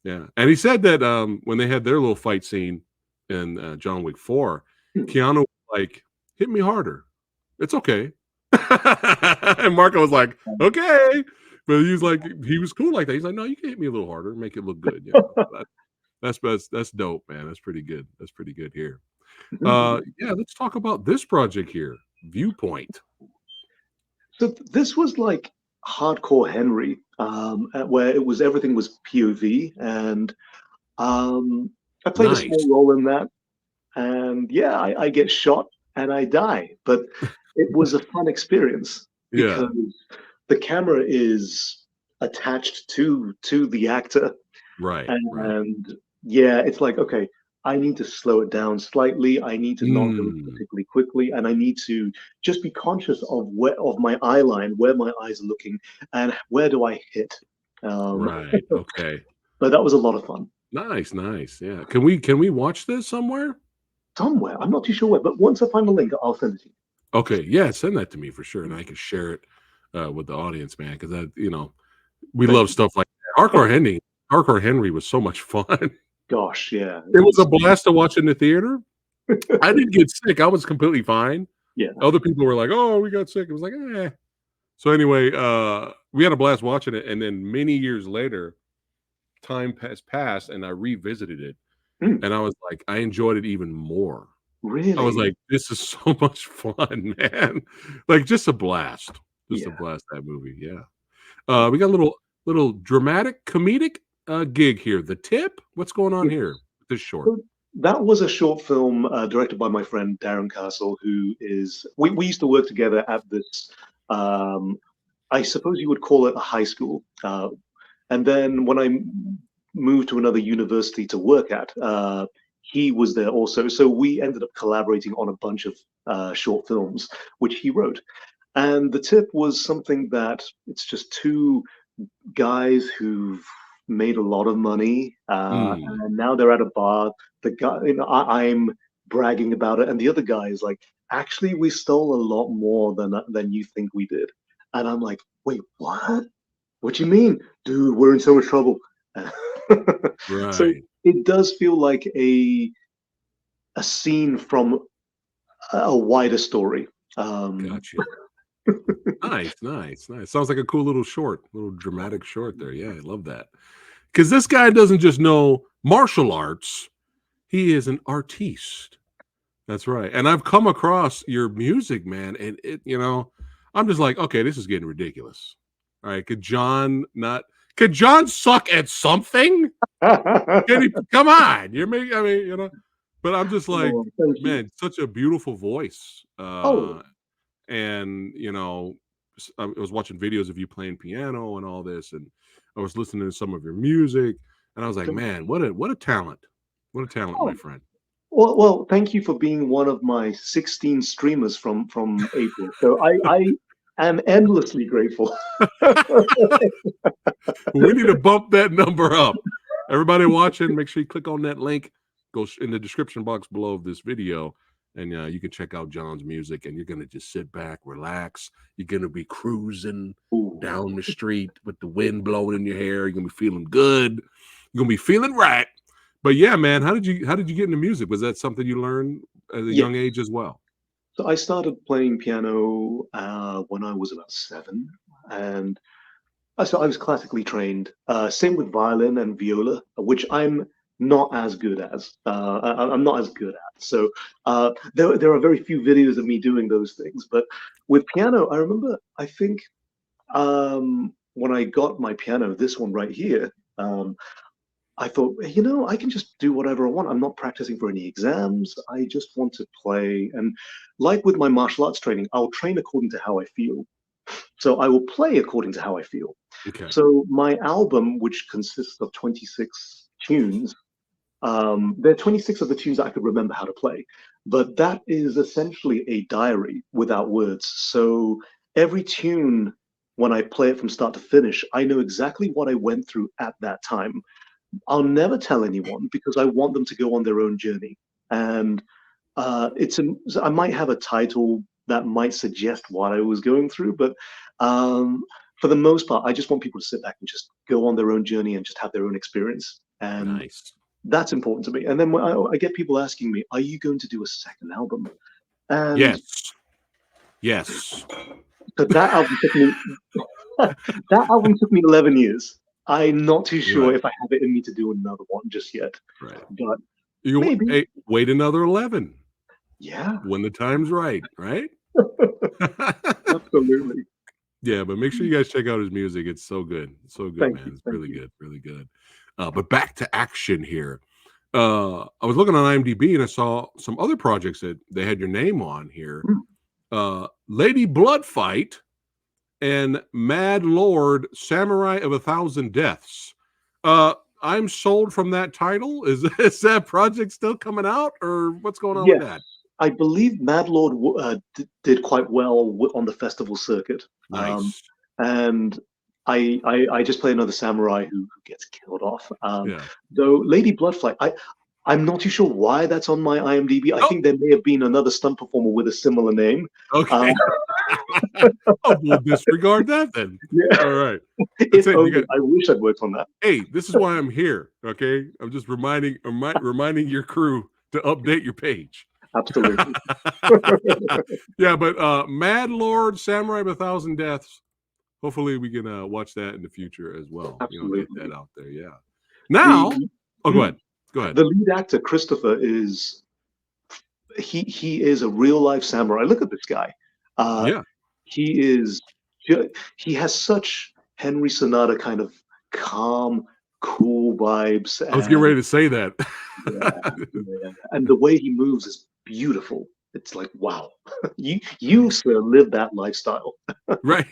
[SPEAKER 1] Yeah, and he said that when they had their little fight scene in John Wick 4,
[SPEAKER 2] Hmm.
[SPEAKER 1] Keanu was like, "Hit me harder. It's okay." And Marco was like, "Okay," but he was like, he was cool like that. He's like, "No, you can hit me a little harder, make it look good." That's dope, man. That's pretty good. That's pretty good here. Yeah, let's talk about this project here, Viewpoint.
[SPEAKER 2] So this was like hardcore Henry, where everything was POV, and I played a small
[SPEAKER 1] Nice.
[SPEAKER 2] role in that. And yeah, I get shot and I die, but it was a fun experience
[SPEAKER 1] Yeah.
[SPEAKER 2] because the camera is attached to the actor.
[SPEAKER 1] Right. Right.
[SPEAKER 2] And yeah, it's like, okay, I need to slow it down slightly. I need to not go
[SPEAKER 1] Mm,
[SPEAKER 2] particularly quickly, and I need to just be conscious of my eye line, where my eyes are looking, and where do I hit. Um,
[SPEAKER 1] right. Okay.
[SPEAKER 2] but that was a lot of fun.
[SPEAKER 1] Nice. Nice. Yeah. Can we watch this somewhere?
[SPEAKER 2] Somewhere, I'm not too sure where, but once I find the link, I'll send it to
[SPEAKER 1] Okay, yeah, send that to me for sure, and
[SPEAKER 2] you.
[SPEAKER 1] I can share it with the audience, man. Because we
[SPEAKER 2] Thank
[SPEAKER 1] love
[SPEAKER 2] you.
[SPEAKER 1] stuff like that. Hardcore Henry was so much fun.
[SPEAKER 2] Gosh, yeah,
[SPEAKER 1] It
[SPEAKER 2] it
[SPEAKER 1] was a
[SPEAKER 2] was.
[SPEAKER 1] blast to watch in the theater. I didn't get sick. I was completely fine.
[SPEAKER 2] Yeah.
[SPEAKER 1] Other people were like, "Oh, we got sick." It was like, "Eh." So anyway, we had a blast watching it, and then many years later, time has passed, and I revisited it,
[SPEAKER 2] Mm,
[SPEAKER 1] and I was like, I enjoyed it even more. I was
[SPEAKER 2] really?
[SPEAKER 1] like, "This is so much fun, man." Like, just a blast. Just a
[SPEAKER 2] Yeah.
[SPEAKER 1] blast, that movie, yeah. We got a little dramatic comedic, gig here. The Tip? What's going on here with this short?
[SPEAKER 2] So that was a short film directed by my friend Darren Castle, who is we used to work together at this. Um, I suppose you would call it a high school. And then when I moved to another university to work at, he was there also. So we ended up collaborating on a bunch of short films, which he wrote. And The Tip was something that it's just two guys who've made a lot of money,
[SPEAKER 1] Mm,
[SPEAKER 2] and now they're at a bar. The guy, I'm bragging about it, and the other guy is like, "Actually, we stole a lot more than you think we did." And I'm like, "Wait, what? What you mean, dude? We're in so much trouble." So
[SPEAKER 1] right.
[SPEAKER 2] it does feel like a scene from a wider story. Um,
[SPEAKER 1] Gotcha. Nice, nice, nice. Sounds like a cool little dramatic short there. Yeah, I love that. Because this guy doesn't just know martial arts, he is an artiste. That's right. And I've come across your music, man, and I'm just like, okay, this is getting ridiculous. All right, could John suck at something? Can he come on? You're making I mean, but I'm just like,
[SPEAKER 2] oh, thank you.
[SPEAKER 1] man, such a beautiful voice.
[SPEAKER 2] Oh,
[SPEAKER 1] And I was watching videos of you playing piano and all this, and I was listening to some of your music, and I was like, man, what a talent. What a talent, my
[SPEAKER 2] oh,
[SPEAKER 1] friend.
[SPEAKER 2] well, thank you for being one of my 16 streamers from April. So I am endlessly grateful.
[SPEAKER 1] We need to bump that number up. Everybody watching, make sure you click on that link. Go in the description box below of this video, and you can check out John's music. And you're gonna just sit back, relax. You're gonna be cruising
[SPEAKER 2] Ooh.
[SPEAKER 1] down the street with the wind blowing in your hair. You're gonna be feeling good. You're gonna be feeling right. But yeah, man, how did you get into music? Was that something you learned at a
[SPEAKER 2] Yeah.
[SPEAKER 1] young age as well?
[SPEAKER 2] So I started playing piano when I was about 7, and I was classically trained. Same with violin and viola, which I'm not as good as. I'm not as good at. So there are very few videos of me doing those things. But with piano, I remember. I think when I got my piano, this one right here, I thought, I can just do whatever I want. I'm not practicing for any exams. I just want to play. And like with my martial arts training, I'll train according to how I feel. So I will play according to how I feel.
[SPEAKER 1] Okay,
[SPEAKER 2] So my album, which consists of 26 tunes, there are 26 of the tunes that I could remember how to play, but that is essentially a diary without words. So every tune, when I play it from start to finish, I know exactly what I went through at that time. I'll never tell anyone because I want them to go on their own journey. And I might have a title that might suggest what I was going through, but um, for the most part, I just want people to sit back and just go on their own journey and just have their own experience. And
[SPEAKER 1] nice.
[SPEAKER 2] that's important to me. And then when I get people asking me, "Are you going to do a second album?" And
[SPEAKER 1] Yes, yes.
[SPEAKER 2] but that album took me that album took me 11 years. I'm not too sure
[SPEAKER 1] Right,
[SPEAKER 2] if I have it in me to do another one just yet,
[SPEAKER 1] right.
[SPEAKER 2] but
[SPEAKER 1] You
[SPEAKER 2] maybe.
[SPEAKER 1] hey, wait another 11
[SPEAKER 2] Yeah,
[SPEAKER 1] when the time's right, right?
[SPEAKER 2] absolutely.
[SPEAKER 1] Yeah, but make sure you guys check out his music. It's so good. It's so good,
[SPEAKER 2] Thank you.
[SPEAKER 1] man. It's
[SPEAKER 2] Thank
[SPEAKER 1] really
[SPEAKER 2] you.
[SPEAKER 1] good, really good. But back to action here. I was looking on IMDb and I saw some other projects that they had your name on here.
[SPEAKER 2] Mm.
[SPEAKER 1] Lady Blood Fight and Mad Lord Samurai of a Thousand Deaths. I'm sold from that title. Is that project still coming out, or what's going on with
[SPEAKER 2] Yes,
[SPEAKER 1] that?
[SPEAKER 2] I believe Mad Lord did quite well on the festival circuit,
[SPEAKER 1] Nice.
[SPEAKER 2] and I just play another samurai who gets killed off.
[SPEAKER 1] Yeah.
[SPEAKER 2] Though Lady Bloodflight, I'm not too sure why that's on my IMDb. I
[SPEAKER 1] Oh,
[SPEAKER 2] think there may have been another stunt performer with a similar name. Uh,
[SPEAKER 1] okay. Oh, we'll disregard that then.
[SPEAKER 2] yeah,
[SPEAKER 1] All right. That's
[SPEAKER 2] if
[SPEAKER 1] it. You
[SPEAKER 2] only.
[SPEAKER 1] got
[SPEAKER 2] I wish I'd worked on that.
[SPEAKER 1] hey, this is why I'm here. Okay. I'm just reminding your crew to update your page.
[SPEAKER 2] Absolutely,
[SPEAKER 1] Yeah, but Mad Lord Samurai of a Thousand Deaths. Hopefully we can watch that in the future as well. Get that
[SPEAKER 2] absolutely.
[SPEAKER 1] out there. Yeah.
[SPEAKER 2] The
[SPEAKER 1] Now, oh go
[SPEAKER 2] mm,
[SPEAKER 1] ahead. Go ahead.
[SPEAKER 2] the lead actor Christopher is he is a real life samurai. Look at this guy. Uh,
[SPEAKER 1] Yeah.
[SPEAKER 2] he is he has such Henry Sonata kind of calm, cool vibes,
[SPEAKER 1] I was getting
[SPEAKER 2] and
[SPEAKER 1] ready to say that.
[SPEAKER 2] yeah, yeah, and the way he moves is beautiful. It's like, wow, you sir live that lifestyle.
[SPEAKER 1] Right.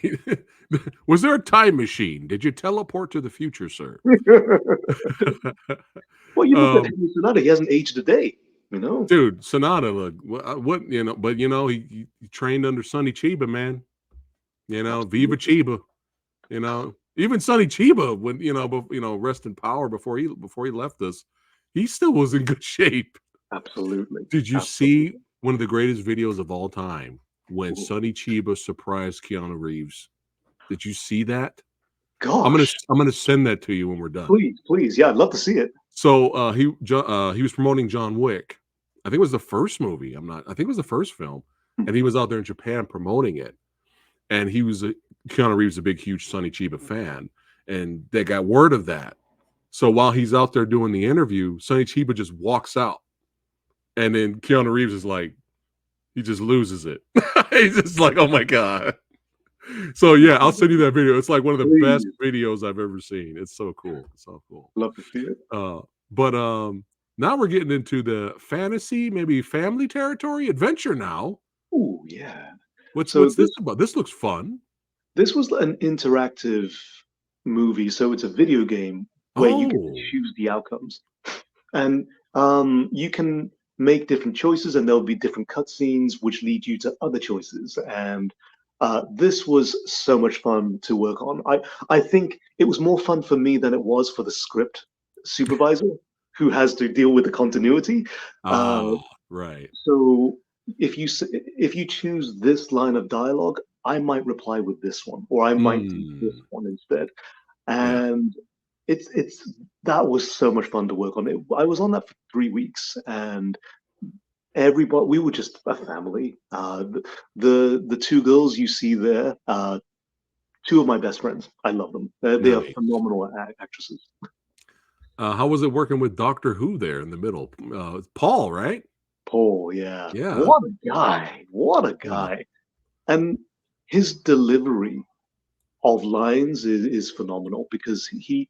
[SPEAKER 1] Was there a time machine? Did you teleport to the future, sir?
[SPEAKER 2] Well, you look at
[SPEAKER 1] Um,
[SPEAKER 2] Henry Sonata; he hasn't aged a day. You know,
[SPEAKER 1] dude, Sonata, look, what, but he trained under Sonny Chiba, man. Viva
[SPEAKER 2] absolutely,
[SPEAKER 1] Chiba. Even Sonny Chiba, when rest in power before he left us, he still was in good shape.
[SPEAKER 2] absolutely,
[SPEAKER 1] Did you see
[SPEAKER 2] absolutely.
[SPEAKER 1] one of the greatest videos of all time when
[SPEAKER 2] Ooh,
[SPEAKER 1] Sonny Chiba surprised Keanu Reeves? Did you see that?
[SPEAKER 2] gosh,
[SPEAKER 1] I'm gonna send that to you when we're done.
[SPEAKER 2] please, please, yeah, I'd love to see it.
[SPEAKER 1] So he was promoting John Wick. I think it was the first movie. I think it was the first film, and he was out there in Japan promoting it. And Keanu Reeves is a big, huge Sonny Chiba fan, and they got word of that. So while he's out there doing the interview, Sonny Chiba just walks out, and then Keanu Reeves is like, he just loses it. He's just like, oh my god. So yeah, I'll send you that video. It's like one of the best
[SPEAKER 2] Please,
[SPEAKER 1] videos I've ever seen. It's so cool. It's so cool.
[SPEAKER 2] love to see it.
[SPEAKER 1] Uh, but now we're getting into the fantasy, maybe family territory, adventure now.
[SPEAKER 2] Ooh, yeah. So
[SPEAKER 1] What's this about? This looks fun.
[SPEAKER 2] this was an interactive movie, so it's a video game where you get to
[SPEAKER 1] Oh,
[SPEAKER 2] choose the outcomes, and you can make different choices, and there'll be different cutscenes which lead you to other choices. And this was so much fun to work on. I think it was more fun for me than it was for the script supervisor, who has to deal with the continuity. Uh,
[SPEAKER 1] right.
[SPEAKER 2] so if you choose this line of dialogue, I might reply with this one, or I might do this
[SPEAKER 1] Mm,
[SPEAKER 2] one instead.
[SPEAKER 1] yeah.
[SPEAKER 2] And it's that was so much fun to work on. I was on that for 3 weeks, and everybody we were just a family. The two girls you see there, two of my best friends. I love them. They are
[SPEAKER 1] Nice.
[SPEAKER 2] phenomenal actresses.
[SPEAKER 1] How was it working with Doctor Who there in the middle? Paul, right?
[SPEAKER 2] Paul, yeah,
[SPEAKER 1] Yeah.
[SPEAKER 2] what a guy! What a
[SPEAKER 1] Yeah.
[SPEAKER 2] guy! And his delivery of lines is phenomenal because he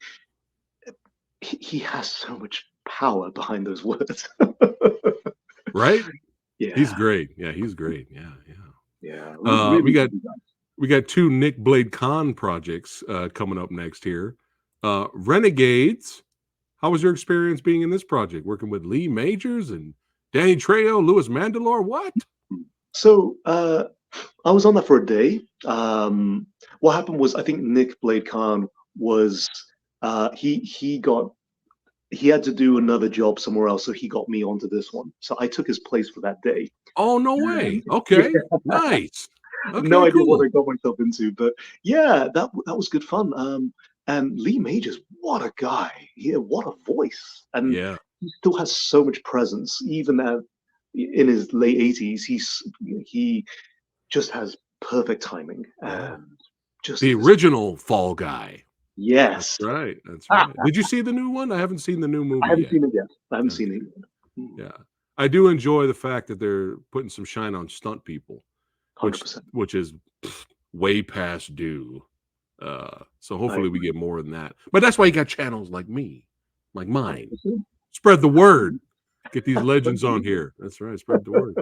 [SPEAKER 2] has so much power behind those words.
[SPEAKER 1] Right? He's
[SPEAKER 2] Yeah,
[SPEAKER 1] great. Yeah, he's great. Yeah, yeah.
[SPEAKER 2] yeah,
[SPEAKER 1] Uh, we
[SPEAKER 2] really,
[SPEAKER 1] got
[SPEAKER 2] really nice.
[SPEAKER 1] we got two Nick Blade Khan projects coming up next here. Renegades. How was your experience being in this project, working with Lee Majors and Danny Trejo, Louis Mandalore? What?
[SPEAKER 2] So I was on that for a day. What happened was I think Nick Blade Khan was he had to do another job somewhere else, so he got me onto this one. So I took his place for that day.
[SPEAKER 1] Oh, no
[SPEAKER 2] And
[SPEAKER 1] way.
[SPEAKER 2] yeah,
[SPEAKER 1] Okay. Nice.
[SPEAKER 2] no
[SPEAKER 1] Okay,
[SPEAKER 2] idea what
[SPEAKER 1] cool.
[SPEAKER 2] I got myself into, but yeah, that was good fun. And Lee Majors, what a guy! Yeah, what a voice! And
[SPEAKER 1] Yeah.
[SPEAKER 2] he still has so much presence, even in his late 80s. He just has perfect timing
[SPEAKER 1] Yeah.
[SPEAKER 2] and just
[SPEAKER 1] The
[SPEAKER 2] this.
[SPEAKER 1] original Fall Guy. That's
[SPEAKER 2] Yes,
[SPEAKER 1] right. That's
[SPEAKER 2] I
[SPEAKER 1] right. Did you see the new one? I haven't seen the new movie
[SPEAKER 2] haven't
[SPEAKER 1] yet.
[SPEAKER 2] seen it yet. I haven't seen
[SPEAKER 1] Okay.
[SPEAKER 2] it yet.
[SPEAKER 1] Yeah. I do enjoy the fact that they're putting some shine on stunt people,
[SPEAKER 2] 100%.
[SPEAKER 1] which is way past due. So
[SPEAKER 2] I
[SPEAKER 1] hopefully we
[SPEAKER 2] agree.
[SPEAKER 1] get more than that. But that's why you got channels like me, like mine.
[SPEAKER 2] 100%.
[SPEAKER 1] Spread the word.
[SPEAKER 2] Absolutely.
[SPEAKER 1] Get these legends on
[SPEAKER 2] Absolutely.
[SPEAKER 1] here. That's right. Spread the word.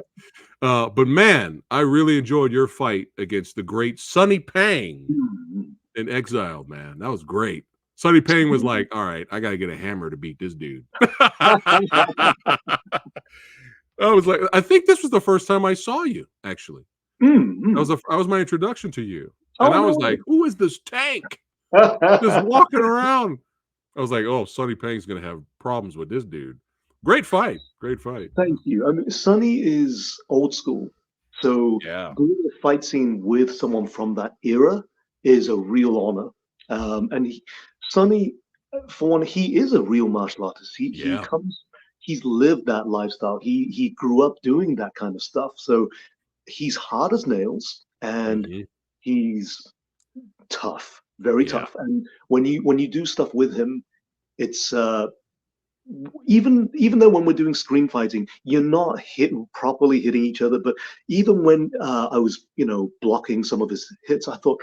[SPEAKER 1] But man, I really enjoyed your fight against the great Sonny Pang
[SPEAKER 2] Mhm.
[SPEAKER 1] in Exile, man. That was great. Sonny Pang was like, all right, I got to get a hammer to beat this dude. I was like, I think this was the first time I saw you, actually.
[SPEAKER 2] Mhm.
[SPEAKER 1] That was my introduction to you. And
[SPEAKER 2] Oh,
[SPEAKER 1] I
[SPEAKER 2] no
[SPEAKER 1] was
[SPEAKER 2] way.
[SPEAKER 1] like, who is this tank just walking around? I was like, oh, Sonny Pang's gonna have problems with this dude. Great fight. Great fight. Yeah.
[SPEAKER 2] Thank you. I mean, Sunny is old school, so
[SPEAKER 1] Yeah.
[SPEAKER 2] doing a fight scene with someone from that era is a real honor. And Sunny, for one, he is a real martial artist.
[SPEAKER 1] Yeah.
[SPEAKER 2] He's lived that lifestyle. He grew up doing that kind of stuff. So he's hard as nails, and
[SPEAKER 1] Mhm.
[SPEAKER 2] he's tough, very
[SPEAKER 1] Yeah.
[SPEAKER 2] tough. And when you do stuff with him, it's even though when we're doing screen fighting, you're not properly hitting each other. But even when I was, blocking some of his hits, I thought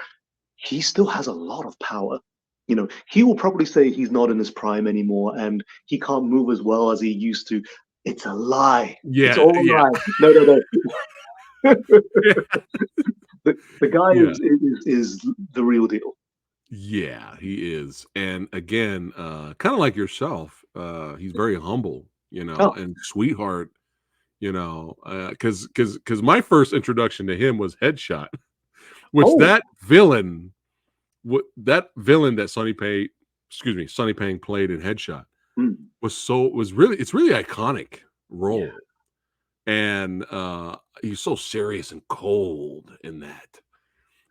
[SPEAKER 2] he still has a lot of power. You know, he will probably say he's not in his prime anymore and he can't move as well as he used to. It's a lie. It's
[SPEAKER 1] Yeah,
[SPEAKER 2] all a
[SPEAKER 1] yeah,
[SPEAKER 2] lie. No, no, no. The guy
[SPEAKER 1] yeah,
[SPEAKER 2] is the real deal.
[SPEAKER 1] yeah, he is. And again, kind of like yourself, he's very humble,
[SPEAKER 2] Oh,
[SPEAKER 1] and sweetheart, because my first introduction to him was Headshot, which
[SPEAKER 2] oh,
[SPEAKER 1] that villain that Sonny Pang played in Headshot
[SPEAKER 2] mm,
[SPEAKER 1] it's really iconic
[SPEAKER 2] yeah.
[SPEAKER 1] role. And he's so serious and cold in that.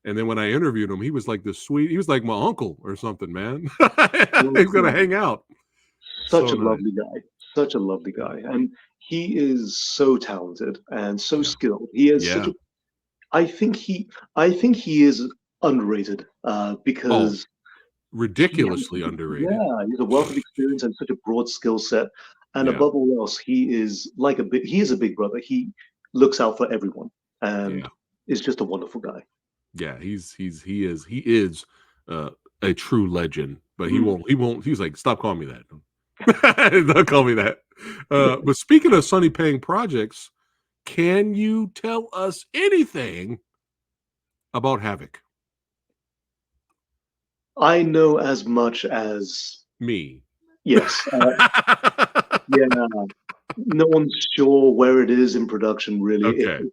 [SPEAKER 1] And then when I interviewed him, he was like he was like my uncle or something, man.
[SPEAKER 2] Well
[SPEAKER 1] He's gonna
[SPEAKER 2] done.
[SPEAKER 1] hang out.
[SPEAKER 2] Such
[SPEAKER 1] So
[SPEAKER 2] a
[SPEAKER 1] nice.
[SPEAKER 2] lovely guy. Such a lovely
[SPEAKER 1] Yeah.
[SPEAKER 2] guy. And he is so talented and so
[SPEAKER 1] Yeah.
[SPEAKER 2] skilled. He has such
[SPEAKER 1] Yeah.
[SPEAKER 2] a I think he is underrated
[SPEAKER 1] Oh,
[SPEAKER 2] because he has
[SPEAKER 1] ridiculously underrated.
[SPEAKER 2] yeah, he's a wealth of experience and such a broad skill set. And
[SPEAKER 1] Yeah.
[SPEAKER 2] above all else, he is a big brother. He looks out for everyone and
[SPEAKER 1] Yeah.
[SPEAKER 2] is just a wonderful guy.
[SPEAKER 1] Yeah. He is uh, a true legend, but
[SPEAKER 2] Mm.
[SPEAKER 1] he's like, stop calling me that. Don't call me that. But speaking of Sonny Paying projects, can you tell us anything about Havoc?
[SPEAKER 2] I know as much as
[SPEAKER 1] Me.
[SPEAKER 2] yes. Yeah, no one's sure where it is in production, really.
[SPEAKER 1] Okay.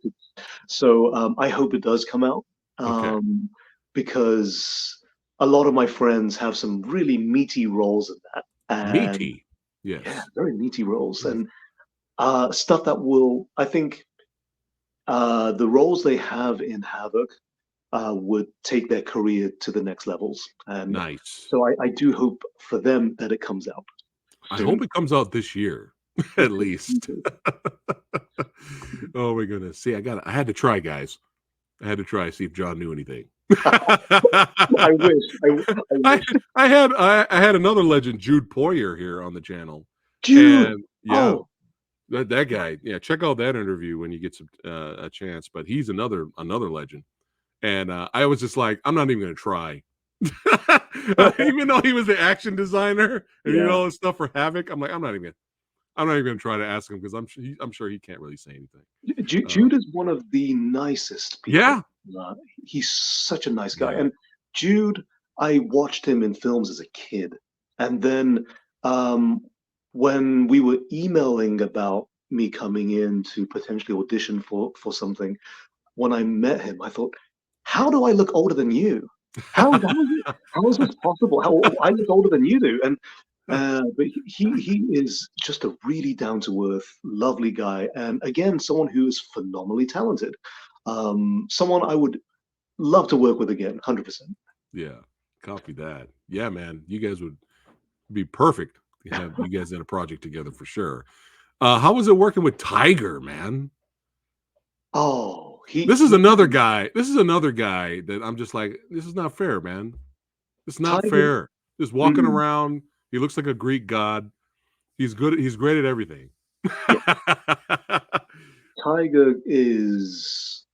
[SPEAKER 2] So I hope it does come out
[SPEAKER 1] Okay.
[SPEAKER 2] um, because a lot of my friends have some really meaty roles in that, and
[SPEAKER 1] Meaty.
[SPEAKER 2] yeah,
[SPEAKER 1] Yes.
[SPEAKER 2] very meaty roles
[SPEAKER 1] Mm.
[SPEAKER 2] and stuff that will, I think, the roles they have in Havoc would take their career to the next levels, and
[SPEAKER 1] Nice.
[SPEAKER 2] so I do hope for them that it comes out
[SPEAKER 1] I hope
[SPEAKER 2] soon.
[SPEAKER 1] it comes out this year,
[SPEAKER 2] Me
[SPEAKER 1] at
[SPEAKER 2] too. Me
[SPEAKER 1] least.
[SPEAKER 2] too.
[SPEAKER 1] Oh my goodness. See, I had to try, guys. I had to try, see if John knew anything.
[SPEAKER 2] I wish. I
[SPEAKER 1] I
[SPEAKER 2] wish.
[SPEAKER 1] I had another legend, Jude Poyer, here on the channel.
[SPEAKER 2] Jude.
[SPEAKER 1] And yeah,
[SPEAKER 2] Oh,
[SPEAKER 1] that guy. Yeah, check out that interview when you get a chance. But he's another legend. And I was just like, I'm not even gonna try. Even though he was the action designer and
[SPEAKER 2] yeah.
[SPEAKER 1] all this stuff for Havoc, I'm like, I'm not even gonna try to ask him because I'm sure he can't really say anything.
[SPEAKER 2] Jude is one of the nicest people.
[SPEAKER 1] Yeah,
[SPEAKER 2] Uh, he's such a nice guy.
[SPEAKER 1] yeah,
[SPEAKER 2] And Jude, I watched him in films as a kid. And then um, when we were emailing about me coming in to potentially audition for something, when I met him, I thought, how do I look older than you? How is this possible? How I look older than you do? And but he is just a really down to earth, lovely guy, and again, someone who is phenomenally talented. Someone I would love to work with again, 100%.
[SPEAKER 1] yeah. Copy that. Yeah, man. You guys would be perfect to have you guys in a project together for sure. How was it working with Tiger, man?
[SPEAKER 2] Oh,
[SPEAKER 1] This is another guy. This is another guy that I'm just like, this is not fair, man. It's not
[SPEAKER 2] Tiger.
[SPEAKER 1] fair. Just walking
[SPEAKER 2] Mm,
[SPEAKER 1] around, he looks like a Greek god. He's great at everything.
[SPEAKER 2] yeah, Tiger is.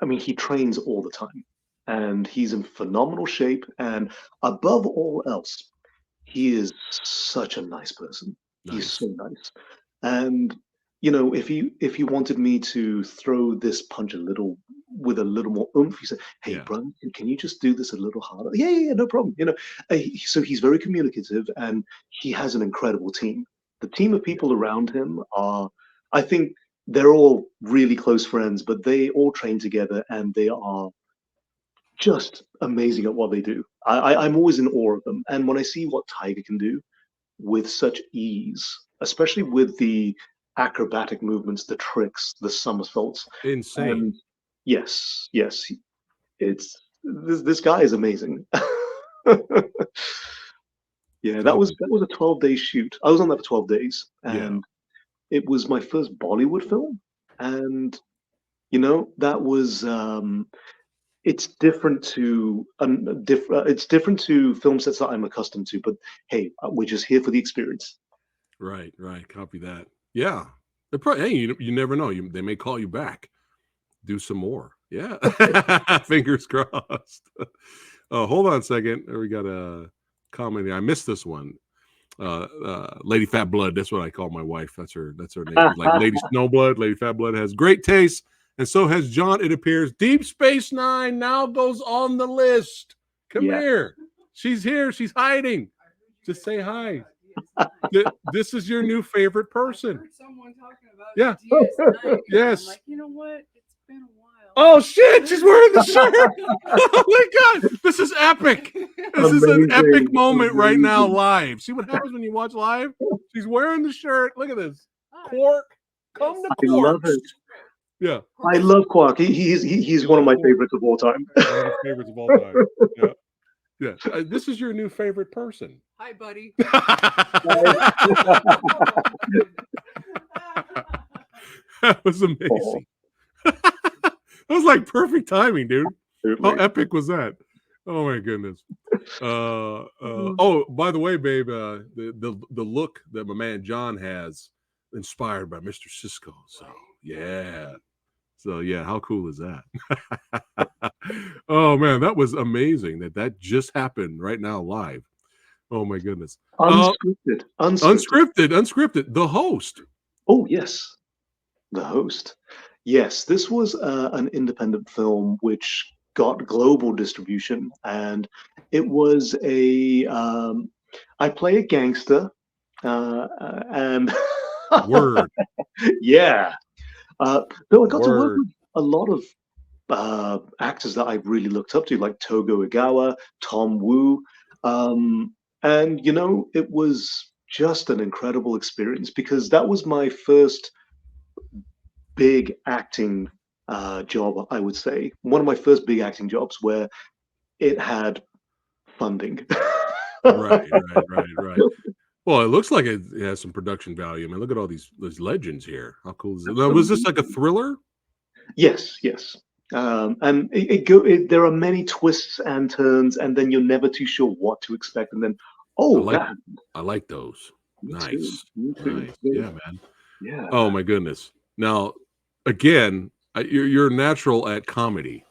[SPEAKER 2] I mean, he trains all the time, and he's in phenomenal shape. And above all else, he is such a nice person. He's so
[SPEAKER 1] Nice.
[SPEAKER 2] nice. And if he wanted me to throw this punch a little with a little more oomph, he said, "Hey,
[SPEAKER 1] Yeah.
[SPEAKER 2] bro, can you just do this a little harder?" Yeah, yeah, yeah, no problem. So he's very communicative, and he has an incredible team. The team of
[SPEAKER 1] Yeah.
[SPEAKER 2] people around him are, I think, they're all really close friends, but they all train together, and they are just amazing at what they do. I'm always in awe of them. And when I see what Tiger can do with such ease, especially with the acrobatic movements, the tricks, the somersaults,
[SPEAKER 1] Insane.
[SPEAKER 2] and yes, yes, it's this guy is amazing. Yeah, that was
[SPEAKER 1] Copy.
[SPEAKER 2] that was a 12-day shoot. I was on that for 12 days,
[SPEAKER 1] Yeah.
[SPEAKER 2] and it was my first Bollywood film. And that was it's different to film sets that I'm accustomed to. But hey, we're just here for the experience.
[SPEAKER 1] Right. Right. Copy that. Yeah. Hey, you never know. They may call you back. Do some more. Yeah. Fingers crossed. Hold on a second. We got a comment here. I missed this one. Lady Fat Blood. That's what I call my wife. That's her name. She's like Lady Snowblood. Lady Fat Blood has great taste, and so has John. It appears Deep Space Nine now goes on the list. Come here. She's here. She's hiding. Just say hi. This is your new favorite person. I heard someone talking about DS9. Yes. I'm like, you know what? It's been a while. Oh shit! She's wearing the shirt. Oh my god! This is epic. This is an epic moment right now, live. See what happens when you watch live? She's wearing the shirt. Look at this. Quark, come to Quark.
[SPEAKER 2] I love it.
[SPEAKER 1] Yeah,
[SPEAKER 2] I love Quark. He's one of my favorites of all time.
[SPEAKER 1] One of his favorites of all time. Yeah. Yeah, this is your new favorite person. Hi, buddy. That was amazing. That was like perfect timing, dude. How epic was that? Oh my goodness. Oh, by the way, babe, the look that my man John has, inspired by Mr. Cisco. So yeah. So yeah, how cool is that? Oh man, that was amazing that just happened right now live. Oh my goodness.
[SPEAKER 2] Unscripted.
[SPEAKER 1] Unscripted. The Host.
[SPEAKER 2] Oh yes. The Host. Yes, this was an independent film which got global distribution, and it was I play a gangster, and
[SPEAKER 1] word.
[SPEAKER 2] Yeah. Though I got to work with a lot of actors that I really looked up to, like Togo Igawa, Tom Wu, and it was just an incredible experience because that was my first big acting job, I would say. One of my first big acting jobs where it had funding.
[SPEAKER 1] Right. Well, it looks like it has some production value. I mean, look at all these legends here. How cool is it? Now, was this like a thriller?
[SPEAKER 2] Yes. And there are many twists and turns, and then you're never too sure what to expect. And then,
[SPEAKER 1] I like those. Nice.
[SPEAKER 2] Me too.
[SPEAKER 1] Nice. Yeah, man.
[SPEAKER 2] Yeah.
[SPEAKER 1] Oh my goodness. Now, again, you're natural at comedy.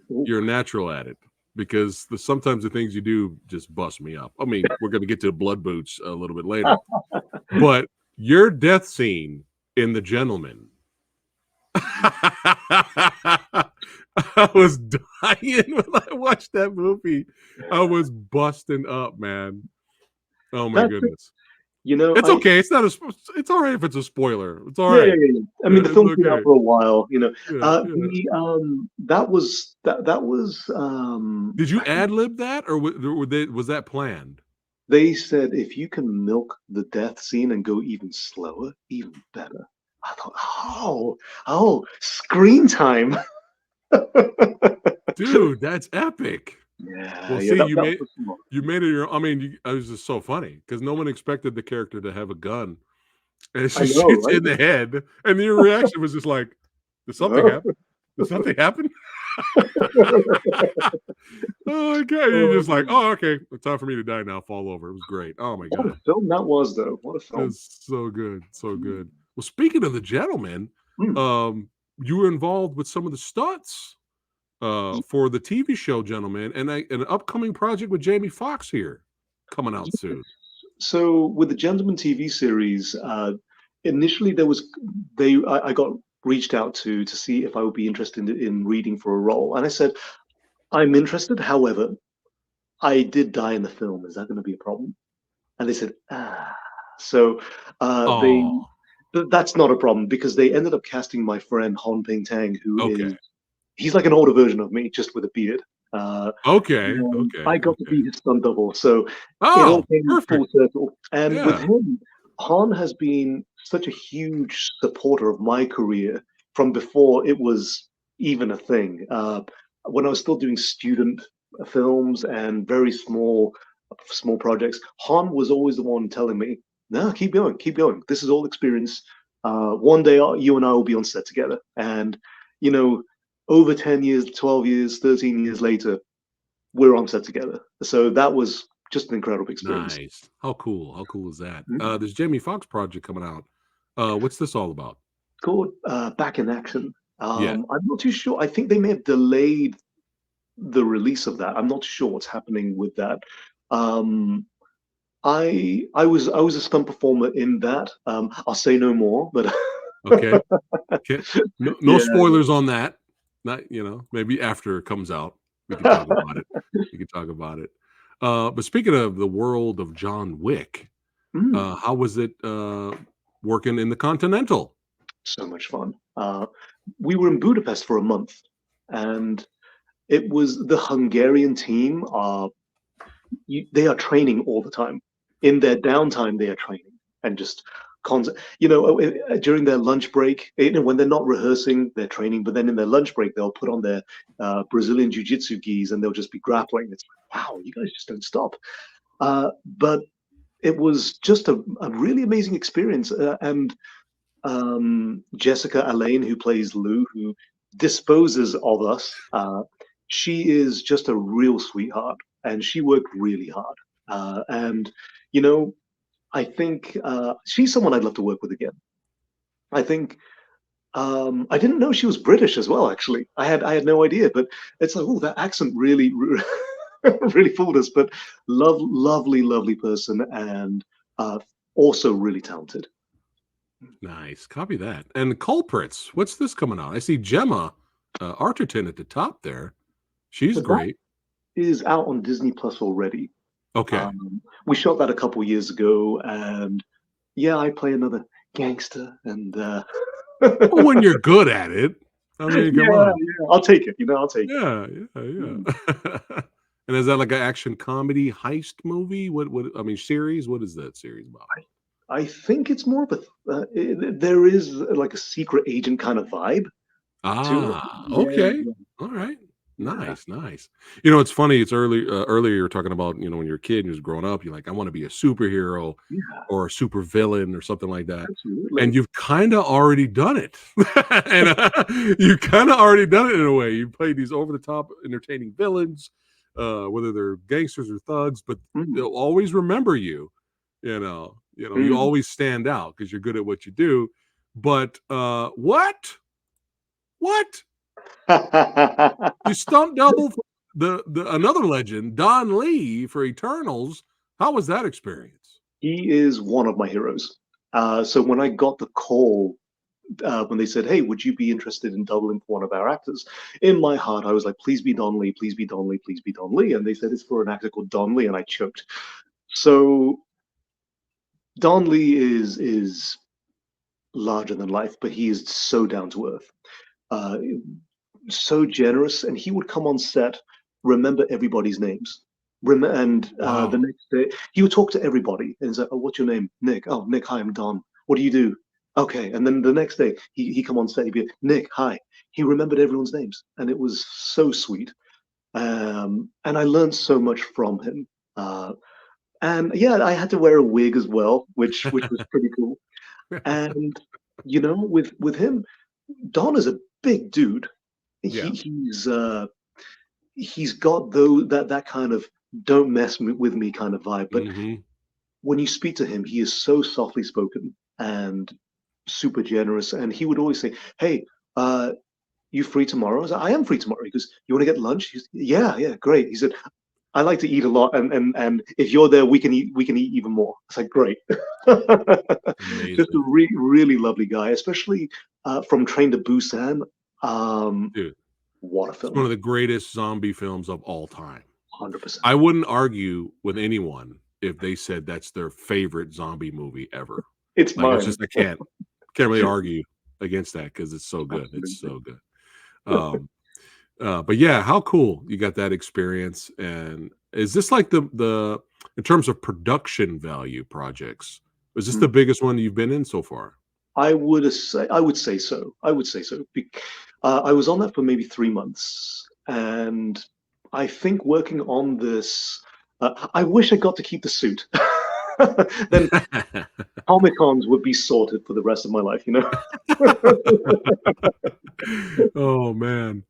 [SPEAKER 1] You're natural at it because sometimes the things you do just bust me up. I mean, we're going to get to blood boots a little bit later, but your death scene in The Gentleman, I was dying when I watched that movie. I was busting up, man. Oh my goodness. It's okay. It's not it's all right if it's a spoiler. It's all right.
[SPEAKER 2] Yeah. I mean, the film's been out for a while. That was.
[SPEAKER 1] Did you ad lib that, or was that planned?
[SPEAKER 2] They said if you can milk the death scene and go even slower, even better. I thought, oh, screen time,
[SPEAKER 1] dude. That's epic.
[SPEAKER 2] Yeah.
[SPEAKER 1] Well, see, you made it your. I mean, it was just so funny because no one expected the character to have a gun, and she shoots in the head, and your reaction was just like, "Did something happen? Did something happen?" Oh my god! You're just like, "Oh, okay, it's time for me to die now." Fall over. It was great. Oh my god!
[SPEAKER 2] What a film that was, though. What a film!
[SPEAKER 1] It's so good, so good. Well, speaking of The Gentleman, you were involved with some of the stunts. For the TV show, Gentlemen, and an upcoming project with Jamie Foxx here coming out soon.
[SPEAKER 2] So with the Gentleman TV series, initially I got reached out to see if I would be interested in reading for a role, and I said I'm interested. However, I did die in the film. Is that going to be a problem? And they said, so that's not a problem because they ended up casting my friend Hon Ping Tang, who is. He's like an older version of me, just with a beard.
[SPEAKER 1] Okay.
[SPEAKER 2] I got to be his stunt double, so it all came full circle. And with him, Han has been such a huge supporter of my career from before it was even a thing. When I was still doing student films and very small projects, Han was always the one telling me, "No, keep going. This is all experience. One day you and I will be on set together." And over 10 years, 12 years, 13 years later, we're on set together. So that was just an incredible experience.
[SPEAKER 1] Nice. How cool. How cool is that? There's Jamie Foxx project coming out. What's this all about?
[SPEAKER 2] It's called Back in Action. I'm not too sure. I think they may have delayed the release of that. I'm not sure what's happening with that. Um, I was a stunt performer in that. I'll say no more, but
[SPEAKER 1] Okay. Okay. No
[SPEAKER 2] yeah.
[SPEAKER 1] spoilers on that. Not, maybe after it comes out, we can talk about it. We can talk about it. But speaking of the world of John Wick,
[SPEAKER 2] Mm,
[SPEAKER 1] how was it working in the Continental?
[SPEAKER 2] so much fun. We were in Budapest for a month, and it was the Hungarian team are they are training all the time. In their downtime, they are training and just during their lunch break, when they're not rehearsing, they're training. But then in their lunch break, they'll put on their Brazilian jiu-jitsu gis and they'll just be grappling. It's like, wow, you guys just don't stop. But it was just a really amazing experience. And Jessica Alain, who plays Lou, who disposes of us, she is just a real sweetheart, and she worked really hard. And you know, I think she's someone I'd love to work with again. I think I didn't know she was British as well. Actually, I had no idea, but it's like, oh, that accent really really fooled us. But lovely person, and also really talented.
[SPEAKER 1] Nice. Copy that. And Culprits, what's this coming out? I see Gemma Arterton at the top there. She's
[SPEAKER 2] So that
[SPEAKER 1] great.
[SPEAKER 2] is out on Disney Plus already.
[SPEAKER 1] Okay.
[SPEAKER 2] We shot that a couple years ago, and yeah, I play another gangster, and
[SPEAKER 1] Well, when you're good at it, I mean, come
[SPEAKER 2] yeah,
[SPEAKER 1] on.
[SPEAKER 2] I'll take it. I'll take it.
[SPEAKER 1] Yeah, yeah,
[SPEAKER 2] Mm.
[SPEAKER 1] yeah. And is that like an action comedy heist movie? What I mean, series? What is that series about?
[SPEAKER 2] I think it's more of there is like a secret agent kind of vibe to it.
[SPEAKER 1] Ah, okay.
[SPEAKER 2] Yeah,
[SPEAKER 1] All right.
[SPEAKER 2] yeah.
[SPEAKER 1] Nice, nice. It's funny. It's earlier you were talking about, when you're a kid and you're growing up, you're like, I want to be a superhero
[SPEAKER 2] Yeah,
[SPEAKER 1] or a super villain or something like that. And
[SPEAKER 2] absolutely.
[SPEAKER 1] you've kind of already done it. And you kind of already done it in a way. You played these over the top entertaining villains, whether they're gangsters or thugs, but
[SPEAKER 2] Mm,
[SPEAKER 1] they'll always remember you. You
[SPEAKER 2] mm.
[SPEAKER 1] always stand out because you're good at what you do. But what? What? You stunt double for the another legend, Don Lee, for Eternals. How was that experience?
[SPEAKER 2] He is one of my heroes. So when I got the call when they said, "Hey, would you be interested in doubling for one of our actors?" In my heart, I was like, "Please be Don Lee, please be Don Lee, please be Don Lee." And they said it's for an actor called Don Lee, and I choked. So Don Lee is larger than life, but he is so down to earth, uh, so generous, and he would come on set, remember everybody's names. And the
[SPEAKER 1] Wow.
[SPEAKER 2] next day, he would talk to everybody and say, "Oh, what's your name?" "Nick." "Oh, Nick, hi, I'm Don. What do you do?" "Okay." And then the next day, he come on set, he'd be, "Nick, hi." He remembered everyone's names, and it was so sweet. And I learned so much from him. And yeah, I had to wear a wig as well, which was pretty cool. And with him, Don is a big dude. He,
[SPEAKER 1] Yeah.
[SPEAKER 2] he's uh, he's got that kind of "don't mess with me" kind of vibe. But
[SPEAKER 1] Mhm.
[SPEAKER 2] when you speak to him, he is so softly spoken and super generous. And he would always say, "Hey, you free tomorrow?" I was like, "I am free tomorrow." He goes, "You want to get lunch?" "Yeah, yeah, great." He said, "I like to eat a lot, and if you're there, we can eat even more." It's like, great. Just a
[SPEAKER 1] Amazing.
[SPEAKER 2] really lovely guy, especially from Train to Busan. Um,
[SPEAKER 1] Dude,
[SPEAKER 2] what a
[SPEAKER 1] it's one
[SPEAKER 2] film!
[SPEAKER 1] of the greatest zombie films of all time.
[SPEAKER 2] 100%.
[SPEAKER 1] I wouldn't argue with anyone if they said that's their favorite zombie movie ever.
[SPEAKER 2] It's
[SPEAKER 1] Like, it's
[SPEAKER 2] mine.
[SPEAKER 1] just I can't really argue against that because it's so good. It's
[SPEAKER 2] Absolutely.
[SPEAKER 1] so good. Um, but yeah, how cool you got that experience. And is this like the in terms of production value projects, is this the
[SPEAKER 2] Mm.
[SPEAKER 1] biggest one you've been in so far?
[SPEAKER 2] I would say so. I would say so. I was on that for maybe 3 months, and I think working on this, I wish I got to keep the suit. Then Comic Cons would be sorted for the rest of my life, you know?
[SPEAKER 1] Oh man.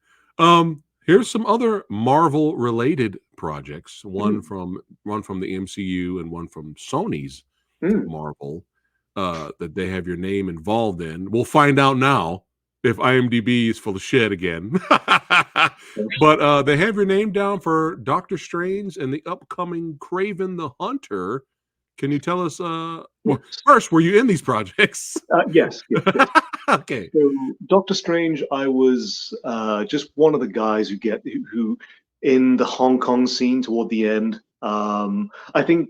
[SPEAKER 1] Here's some other Marvel related projects.
[SPEAKER 2] Mm,
[SPEAKER 1] One from the MCU and one from Sony's
[SPEAKER 2] mm.
[SPEAKER 1] Marvel, that they have your name involved in. We'll find out now if IMDb is full of shit again. But they have your name down for Doctor Strange and the upcoming Kraven the Hunter. Can you tell us?
[SPEAKER 2] Yes.
[SPEAKER 1] Well, first, were you in these projects?
[SPEAKER 2] Yes, yes, yes.
[SPEAKER 1] Okay.
[SPEAKER 2] So Doctor Strange, I was just one of the guys who in the Hong Kong scene toward the end. I think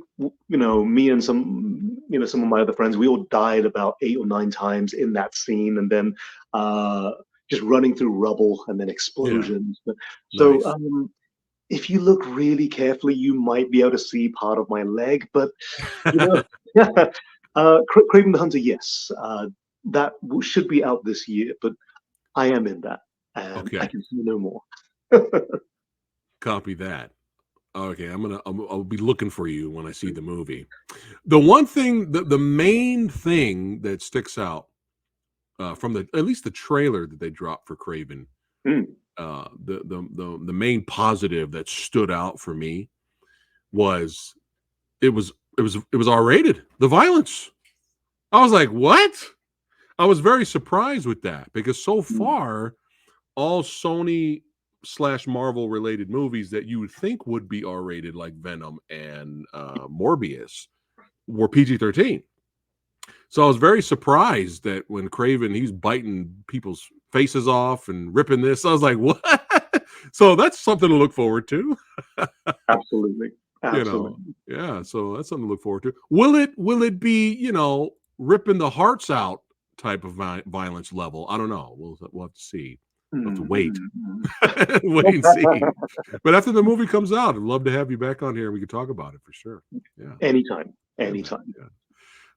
[SPEAKER 2] me and some of my other friends, we all died about 8 or 9 times in that scene, and then uh, just running through rubble and then
[SPEAKER 1] Yeah.
[SPEAKER 2] explosions. So
[SPEAKER 1] Nice.
[SPEAKER 2] if you look really carefully, you might be able to see part of my leg, but you know, Craven the Hunter, yes, that should be out this year, but I am in that, and I
[SPEAKER 1] Okay.
[SPEAKER 2] can see no more.
[SPEAKER 1] Copy that. Okay, I'll be looking for you when I see the movie. The one thing, the main thing that sticks out from the at least the trailer that they dropped for Craven,
[SPEAKER 2] Mm.
[SPEAKER 1] the main positive that stood out for me was it was R-rated. The violence. I was like, what? I was very surprised with that because so
[SPEAKER 2] Mm.
[SPEAKER 1] far, all Sony slash Marvel related movies that you would think would be R-rated, like Venom and Morbius, were PG-13. So I was very surprised that when Craven he's biting people's faces off and ripping this, I was like, what? So that's something to look forward to.
[SPEAKER 2] Absolutely,
[SPEAKER 1] You know,
[SPEAKER 2] absolutely.
[SPEAKER 1] yeah. So that's something to look forward to. Will it be ripping the hearts out type of violence level? I don't know. We'll have to see. We'll have to
[SPEAKER 2] Mm,
[SPEAKER 1] wait.
[SPEAKER 2] mm,
[SPEAKER 1] Wait and see.
[SPEAKER 2] mm.
[SPEAKER 1] But after the movie comes out, I'd love to have you back on here and we can talk about it for sure. Yeah.
[SPEAKER 2] Anytime,
[SPEAKER 1] Yeah, man.
[SPEAKER 2] anytime.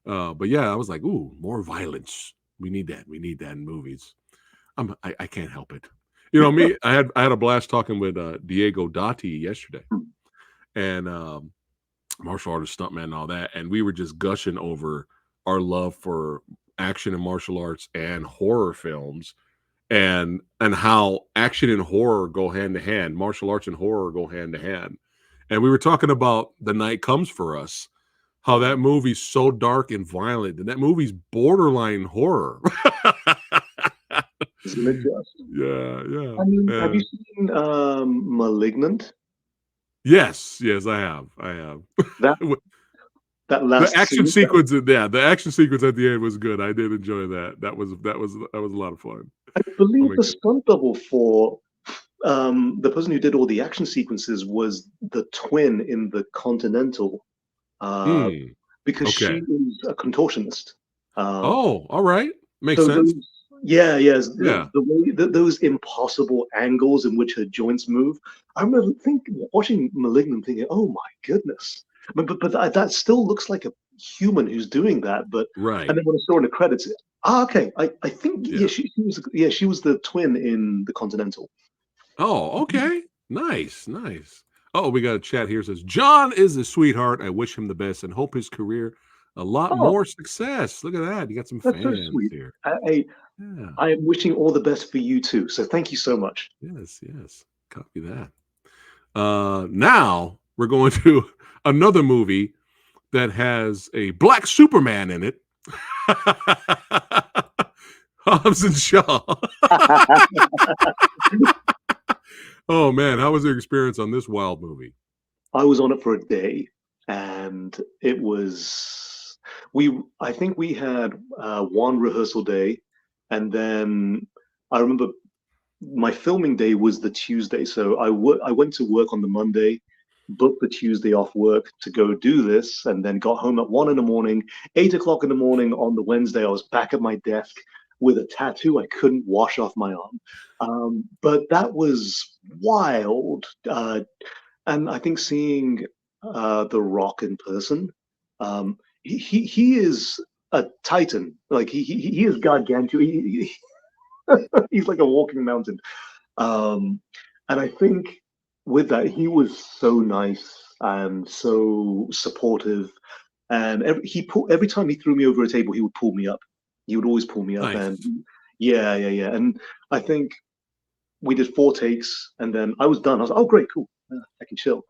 [SPEAKER 1] Yeah. But yeah, I was like, ooh, more violence. We need that. We need that in movies. I can't help it. Me, I had a blast talking with Diego Dati yesterday.
[SPEAKER 2] Mm.
[SPEAKER 1] And martial artist stuntman and all that. And we were just gushing over our love for action and martial arts and horror films and how action and horror go hand to hand. Martial arts and horror go hand to hand. And we were talking about The Night Comes for Us, how that movie's so dark and violent, and that movie's borderline horror.
[SPEAKER 2] Isn't it just?
[SPEAKER 1] Yeah,
[SPEAKER 2] I mean, have
[SPEAKER 1] yeah.
[SPEAKER 2] you seen Malignant?
[SPEAKER 1] Yes, I have. I have.
[SPEAKER 2] That that
[SPEAKER 1] The
[SPEAKER 2] last
[SPEAKER 1] action
[SPEAKER 2] scene.
[SPEAKER 1] sequence, yeah, the action sequence at the end was good. I did enjoy that. That was a lot of fun.
[SPEAKER 2] I
[SPEAKER 1] I'll
[SPEAKER 2] believe
[SPEAKER 1] make
[SPEAKER 2] the
[SPEAKER 1] it.
[SPEAKER 2] stunt double for the person who did all the action sequences was the twin in the Continental, uh,
[SPEAKER 1] Mm,
[SPEAKER 2] because she
[SPEAKER 1] okay.
[SPEAKER 2] is a contortionist. Um,
[SPEAKER 1] Oh, all right. Makes
[SPEAKER 2] so
[SPEAKER 1] sense.
[SPEAKER 2] those, yeah, yes,
[SPEAKER 1] Yeah.
[SPEAKER 2] the way those impossible angles in which her joints move. I remember watching *Malignant*, thinking, "Oh my goodness!" But that still looks like a human who's doing that. But and
[SPEAKER 1] Right.
[SPEAKER 2] then when I saw in the credits, okay, I think yeah,
[SPEAKER 1] Yeah.
[SPEAKER 2] she was the twin in the Continental.
[SPEAKER 1] Oh, okay. Nice, nice. Oh, we got a chat here. Says John is a sweetheart. I wish him the best and hope his career a lot
[SPEAKER 2] Oh,
[SPEAKER 1] more success. Look at that. You got some
[SPEAKER 2] that's so
[SPEAKER 1] fans
[SPEAKER 2] sweet.
[SPEAKER 1] here.
[SPEAKER 2] I,
[SPEAKER 1] Yeah.
[SPEAKER 2] I am wishing all the best for you too. So thank you so much.
[SPEAKER 1] Yes. Copy that. Now we're going to another movie that has a black Superman in it. Hobbs and Shaw. Oh man, how was your experience on this wild movie?
[SPEAKER 2] I was on it for a day, and it was we. I think we had one rehearsal day, and then I remember my filming day was the Tuesday. So I went to work on the Monday, booked the Tuesday off work to go do this, and then got home at 1 in the morning. 8 o'clock in the morning on the Wednesday, I was back at my desk with a tattoo I couldn't wash off my arm. But that was wild. And I think seeing The Rock in person, he is a titan. Like he is gargantuan. He's like a walking mountain. Um, and I think with that, he was so nice and so supportive. And every time he threw me over a table, he would pull me up. He would always pull me up. And
[SPEAKER 1] Nice.
[SPEAKER 2] yeah. And I think we did 4 takes, and then I was done. I was like, oh great, cool, I can chill.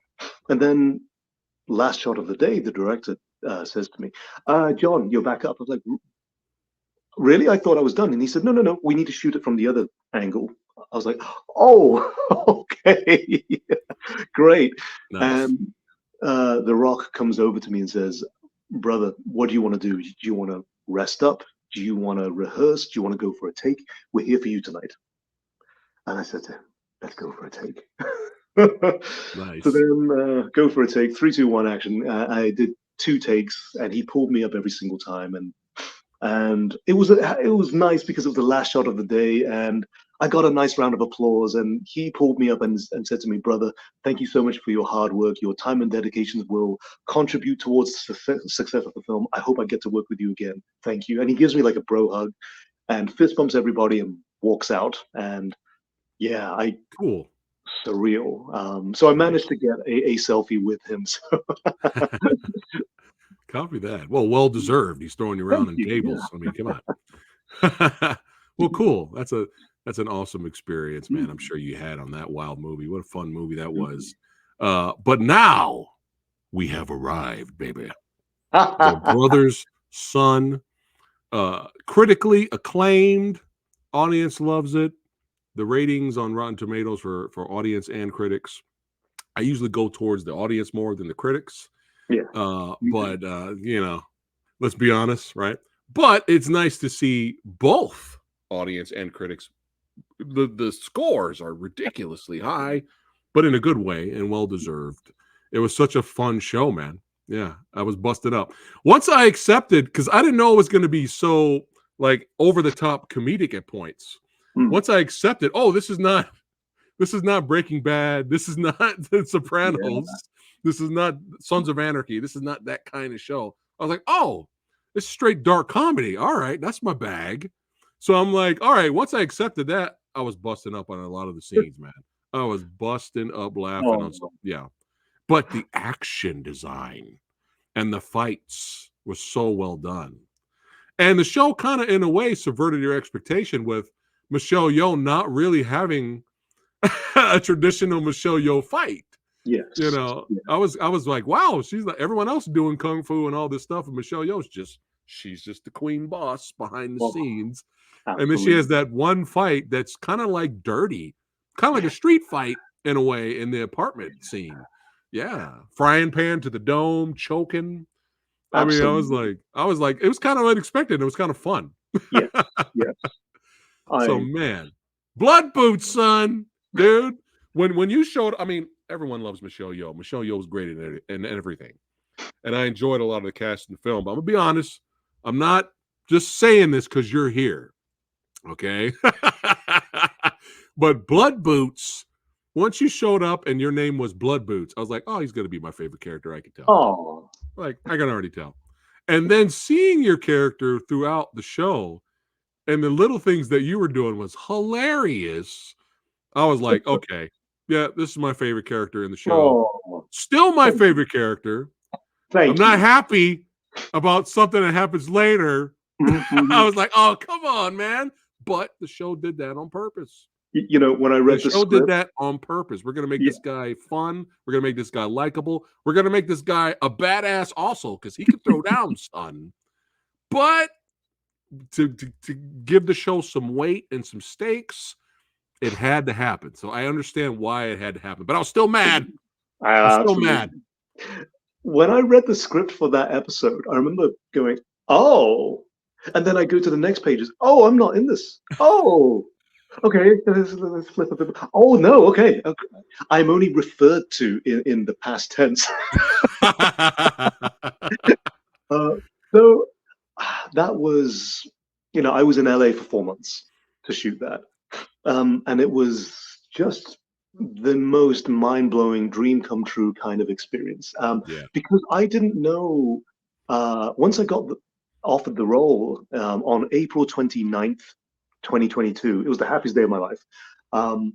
[SPEAKER 2] And then last shot of the day, the director says to me, John, you're back up. I was like, really? I thought I was done. And he said, no, we need to shoot it from the other angle. I was like, oh, okay, great.
[SPEAKER 1] Nice.
[SPEAKER 2] And The Rock comes over to me and says, brother, what do you want to do? Do you want to rest up? Do you want to rehearse? Do you want to go for a take? We're here for you tonight. And I said to him, let's go for a take. So
[SPEAKER 1] Nice.
[SPEAKER 2] then, go for a take, three, two, one, action. I did two takes, and he pulled me up every single time, and it was nice because it was the last shot of the day, and I got a nice round of applause. And he pulled me up and said to me, brother, thank you so much for your hard work. Your time and dedications will contribute towards the success of the film. I hope I get to work with you again. Thank you. And he gives me like a bro hug and fist bumps everybody and walks out. And yeah, I
[SPEAKER 1] Cool.
[SPEAKER 2] surreal. So I managed
[SPEAKER 1] Nice.
[SPEAKER 2] to get a selfie with him. So
[SPEAKER 1] Copy that. Well deserved. He's throwing you around
[SPEAKER 2] thank
[SPEAKER 1] in
[SPEAKER 2] you. Yeah.
[SPEAKER 1] tables. I mean, come on. Well, cool. That's an awesome experience, man. I'm
[SPEAKER 2] Mm-hmm.
[SPEAKER 1] sure you had on that wild movie. What a fun movie that was. But now we have arrived, baby. The brother's son, critically acclaimed. Audience loves it. The ratings on Rotten Tomatoes for audience and critics. I usually go towards the audience more than the critics.
[SPEAKER 2] Yeah.
[SPEAKER 1] But let's be honest, right? But it's nice to see both audience and critics. The scores are ridiculously high, but in a good way and well deserved. It was such a fun show, man. Yeah, I was busted up. Once I accepted, because I didn't know it was going to be so like over the top comedic at points.
[SPEAKER 2] Mm.
[SPEAKER 1] Once I accepted, oh, this is not Breaking Bad. This is not The
[SPEAKER 2] Yeah.
[SPEAKER 1] Sopranos. This is not Sons of Anarchy. This is not that kind of show. I was like, oh, this is straight dark comedy. All right, that's my bag. So I'm like, all right, once I accepted that, I was busting up on a lot of the scenes, man. I was busting up laughing on
[SPEAKER 2] Oh,
[SPEAKER 1] some, yeah. But the action design and the fights was so well done. And the show kind of, in a way, subverted your expectation with Michelle Yeoh not really having a traditional Michelle Yeoh fight. You
[SPEAKER 2] yes.
[SPEAKER 1] know,
[SPEAKER 2] Yeah,
[SPEAKER 1] I was like, wow, she's like everyone else doing kung fu and all this stuff, and Michelle Yeoh's she's just the queen boss behind the
[SPEAKER 2] oh,
[SPEAKER 1] scenes. And then she has
[SPEAKER 2] absolutely.
[SPEAKER 1] that one fight that's kind of like dirty, kind of like a street fight in a way in the apartment scene. Yeah, frying pan to the dome, choking. I mean,
[SPEAKER 2] Absolutely.
[SPEAKER 1] I was like, it was kind of unexpected. It was kind of fun.
[SPEAKER 2] Yes. Yes.
[SPEAKER 1] So
[SPEAKER 2] I
[SPEAKER 1] man, blood boots, son, dude. When you showed, I mean, everyone loves Michelle Yeoh. Michelle Yeoh was great in everything, and I enjoyed a lot of the cast in the film. But I'm gonna be honest, I'm not just saying this because you're here, okay? But blood boots. Once you showed up and your name was Blood Boots, I was like, oh, he's gonna be my favorite character. I could tell.
[SPEAKER 2] oh,
[SPEAKER 1] Like I can already tell. And then seeing your character throughout the show and the little things that you were doing was hilarious. I was like, okay, yeah, this is my favorite character in the show.
[SPEAKER 2] oh,
[SPEAKER 1] Still my
[SPEAKER 2] thank
[SPEAKER 1] favorite character. I'm
[SPEAKER 2] thank
[SPEAKER 1] not
[SPEAKER 2] you.
[SPEAKER 1] happy about something that happens later. I
[SPEAKER 2] Mhm.
[SPEAKER 1] was like, oh, come on, man. But the show did that on purpose.
[SPEAKER 2] You know, when I
[SPEAKER 1] The
[SPEAKER 2] read the
[SPEAKER 1] show did
[SPEAKER 2] script,
[SPEAKER 1] that on purpose. We're going to make
[SPEAKER 2] yeah,
[SPEAKER 1] this guy fun. We're going to make this guy likable. We're going to make this guy a badass also because he can throw down, son. But to give the show some weight and some stakes, it had to happen. So I understand why it had to happen. But I was still mad. I was still mad.
[SPEAKER 2] absolutely. When I read the script for that episode, I remember going, "Oh," and then I go to the next pages. Oh, I'm not in this. Oh, okay. Let's flip a bit. Oh no, okay. Okay. I'm only referred to in the past tense. Uh, so that was, I was in LA for 4 months to shoot that. And it was just the most mind blowing dream come true kind of experience.
[SPEAKER 1] Yeah.
[SPEAKER 2] Because I didn't know, once I got offered the role on April 29th, 2022, it was the happiest day of my life. Um,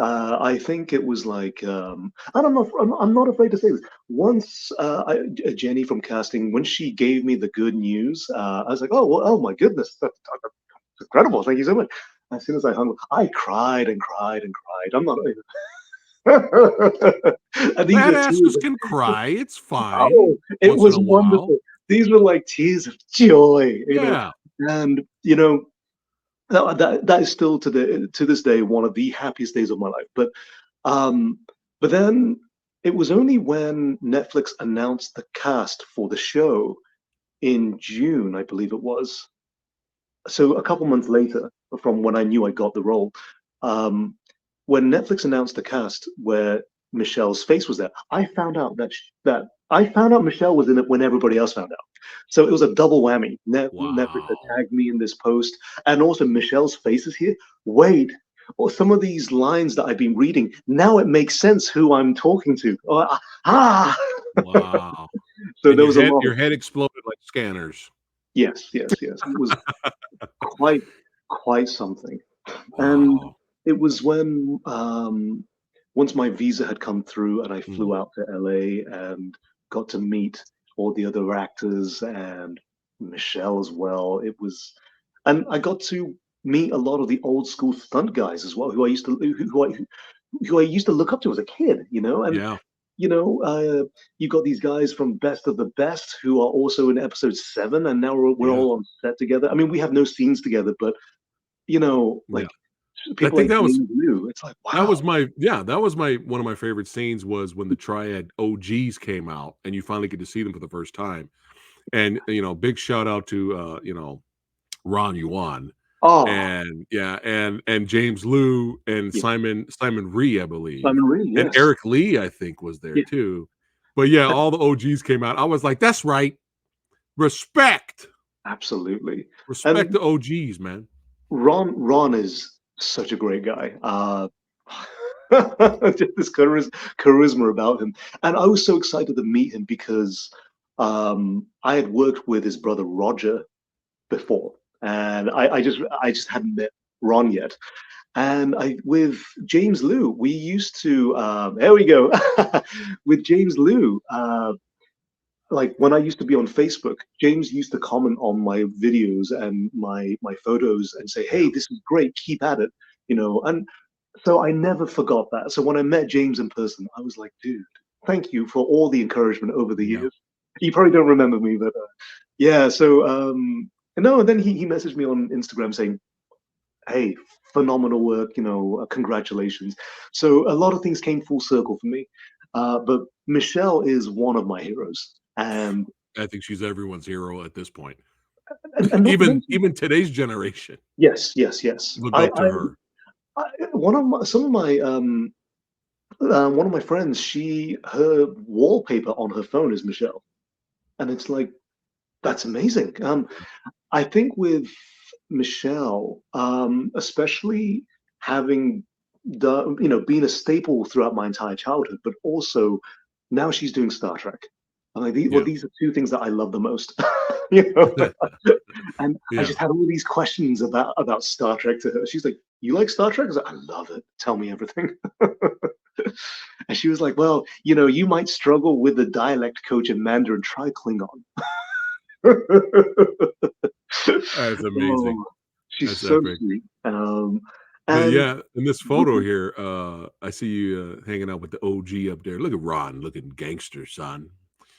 [SPEAKER 2] I think it was like, I don't know. I'm not afraid to say this. Once Jenny from casting, when she gave me the good news, I was like, oh, well, oh my goodness, that's incredible. Thank you so much. As soon as I hung up, I cried and cried and cried. I'm not. And these were tears.
[SPEAKER 1] Badasses can cry. It's fine
[SPEAKER 2] Oh, it
[SPEAKER 1] once in
[SPEAKER 2] was
[SPEAKER 1] a while.
[SPEAKER 2] wonderful. These were like tears of joy,
[SPEAKER 1] Yeah.
[SPEAKER 2] and that is still to this day one of the happiest days of my life. Um, but then it was only when Netflix announced the cast for the show in June, I believe it was. So a couple months later, from when I knew I got the role, um, when Netflix announced the cast where Michelle's face was there, I found out that I found out Michelle was in it when everybody else found out. So it was a double whammy. Netflix had
[SPEAKER 1] Wow.
[SPEAKER 2] tagged me in this post, and also Michelle's face is here. Wait, or some of these lines that I've been reading now it makes sense who I'm talking to. Oh, ah,
[SPEAKER 1] Wow.
[SPEAKER 2] so
[SPEAKER 1] And
[SPEAKER 2] there was a lot of
[SPEAKER 1] your head exploded like scanners.
[SPEAKER 2] yes, yes, yes. It was quite quite something. And
[SPEAKER 1] Wow.
[SPEAKER 2] it was when once my visa had come through and I
[SPEAKER 1] Mm.
[SPEAKER 2] flew out to LA and got to meet all the other actors and Michelle as well. It was, and I got to meet a lot of the old school stunt guys as well, who I used to look up to as a kid, and
[SPEAKER 1] Yeah.
[SPEAKER 2] you got these guys from Best of the Best who are also in episode 7, and now we're
[SPEAKER 1] Yeah.
[SPEAKER 2] all on set together. I mean, we have no scenes together, but
[SPEAKER 1] Yeah.
[SPEAKER 2] like
[SPEAKER 1] I
[SPEAKER 2] people
[SPEAKER 1] think
[SPEAKER 2] like James Liu. It's like,
[SPEAKER 1] that
[SPEAKER 2] wow.
[SPEAKER 1] was my yeah, that was my one of my favorite scenes was when the Triad OGs came out and you finally get to see them for the first time. And big shout out to Ron Yuan
[SPEAKER 2] Oh,
[SPEAKER 1] and yeah, and James Liu and
[SPEAKER 2] yeah.
[SPEAKER 1] Simon Rhee, I believe.
[SPEAKER 2] Simon Rhee,
[SPEAKER 1] And
[SPEAKER 2] yes.
[SPEAKER 1] Eric Lee, I think, was there
[SPEAKER 2] Yeah.
[SPEAKER 1] too. But yeah, all the OGs came out. I was like, that's right. Respect.
[SPEAKER 2] Absolutely.
[SPEAKER 1] Respect
[SPEAKER 2] And
[SPEAKER 1] the OGs, man.
[SPEAKER 2] Ron is such a great guy. Just this charisma about him. And I was so excited to meet him because I had worked with his brother Roger before. And I just hadn't met Ron yet. And I with James Liu, we used to there we go. With James Liu, like when I used to be on Facebook, James used to comment on my videos and my photos and say, "Hey,
[SPEAKER 1] Yeah.
[SPEAKER 2] this is great. Keep at it." And so I never forgot that. So when I met James in person, I was like, "Dude, thank you for all the encouragement over the
[SPEAKER 1] Yeah.
[SPEAKER 2] years." You probably don't remember me, but yeah. So no, and then he messaged me on Instagram saying, "Hey, phenomenal work. Congratulations." So a lot of things came full circle for me. But Michelle is one of my heroes, and
[SPEAKER 1] I think she's everyone's hero at this point.
[SPEAKER 2] not to mention,
[SPEAKER 1] Even today's generation
[SPEAKER 2] yes, yes, yes.
[SPEAKER 1] look up to her.
[SPEAKER 2] One of my some of my one of my friends, her wallpaper on her phone is Michelle, and it's like that's amazing. I think with Michelle, especially having been a staple throughout my entire childhood, but also now she's doing Star Trek. I'm like,
[SPEAKER 1] Yeah.
[SPEAKER 2] these are two things that I love the most. you know, and I
[SPEAKER 1] Yeah.
[SPEAKER 2] just had all these questions about Star Trek to her. She's like, "You like Star Trek?" I was like, "I love it. Tell me everything." And she was like, "Well, you might struggle with the dialect coach in Mandarin. Try Klingon."
[SPEAKER 1] That's amazing.
[SPEAKER 2] Oh, she's
[SPEAKER 1] That's
[SPEAKER 2] so
[SPEAKER 1] epic.
[SPEAKER 2] sweet.
[SPEAKER 1] But
[SPEAKER 2] And
[SPEAKER 1] yeah, in this photo here, I see you hanging out with the OG up there. Look at Ron, looking gangster, son.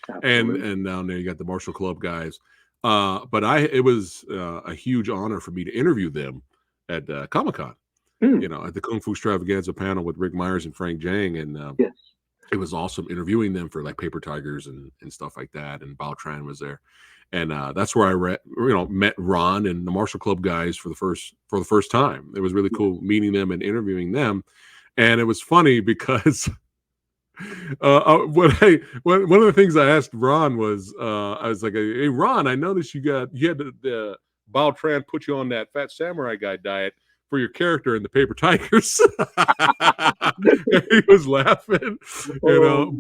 [SPEAKER 1] And
[SPEAKER 2] absolutely.
[SPEAKER 1] and down there you got the Marshall Club guys. But it was a huge honor for me to interview them at Comic Con.
[SPEAKER 2] Mm,
[SPEAKER 1] At the Kung Fu Extravaganza panel with Rick Myers and Frank Jang, and
[SPEAKER 2] yes.
[SPEAKER 1] it was awesome interviewing them for like Paper Tigers and stuff like that. And Bao Tran was there, and that's where met Ron and the Marshall Club guys for the first time. It was really
[SPEAKER 2] Yes.
[SPEAKER 1] cool meeting them and interviewing them, and it was funny because one of the things I asked Ron was I was like, "Hey Ron, I noticed you had the Bao Tran put you on that Fat Samurai Guy diet for your character in the Paper Tigers." And he was laughing,
[SPEAKER 2] Oh,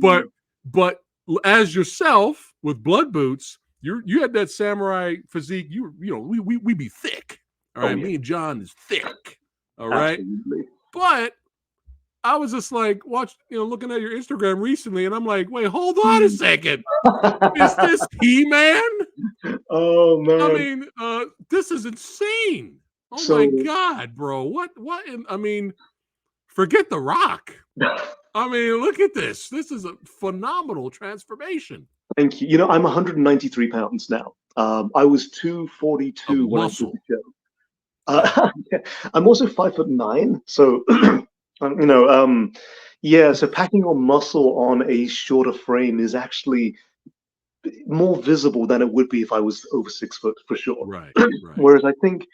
[SPEAKER 1] but as yourself with blood boots, you had that samurai physique. We be thick. All
[SPEAKER 2] oh
[SPEAKER 1] right,
[SPEAKER 2] yeah,
[SPEAKER 1] me and John is thick. All right,
[SPEAKER 2] absolutely.
[SPEAKER 1] but I was just like, looking at your Instagram recently, and I'm like, wait, hold on a
[SPEAKER 2] Mm.
[SPEAKER 1] second. Is this He-Man?
[SPEAKER 2] Oh
[SPEAKER 1] I
[SPEAKER 2] man.
[SPEAKER 1] mean, this is insane. Oh my
[SPEAKER 2] So
[SPEAKER 1] God, bro. I mean, forget The Rock. I mean, look at this. This is a phenomenal transformation
[SPEAKER 2] thank you. I'm 193 pounds now. I was
[SPEAKER 1] of
[SPEAKER 2] 242 when I did the
[SPEAKER 1] muscle.
[SPEAKER 2] show. Yeah, I'm also 5'9", so you know, yeah. So packing on muscle on a shorter frame is actually more visible than it would be if I was over 6 foot for sure.
[SPEAKER 1] Right, right,
[SPEAKER 2] Whereas I think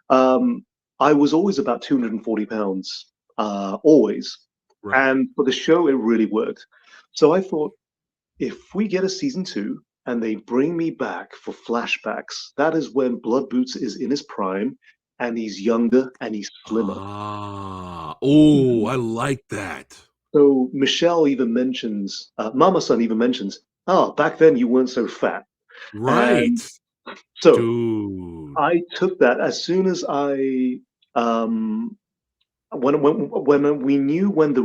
[SPEAKER 2] um, I was always about 240 pounds, always.
[SPEAKER 1] right.
[SPEAKER 2] And for the show, it really worked. So I thought, if we get a season two and they bring me back for flashbacks, that is when Blood Boots is in his prime and he's younger and he's slimmer.
[SPEAKER 1] Ah, oh, I like that.
[SPEAKER 2] So Michelle even mentions, Mama Son even mentions, oh, back then you weren't so fat.
[SPEAKER 1] Right,
[SPEAKER 2] And so
[SPEAKER 1] dude.
[SPEAKER 2] I took that as soon as um, when we knew when the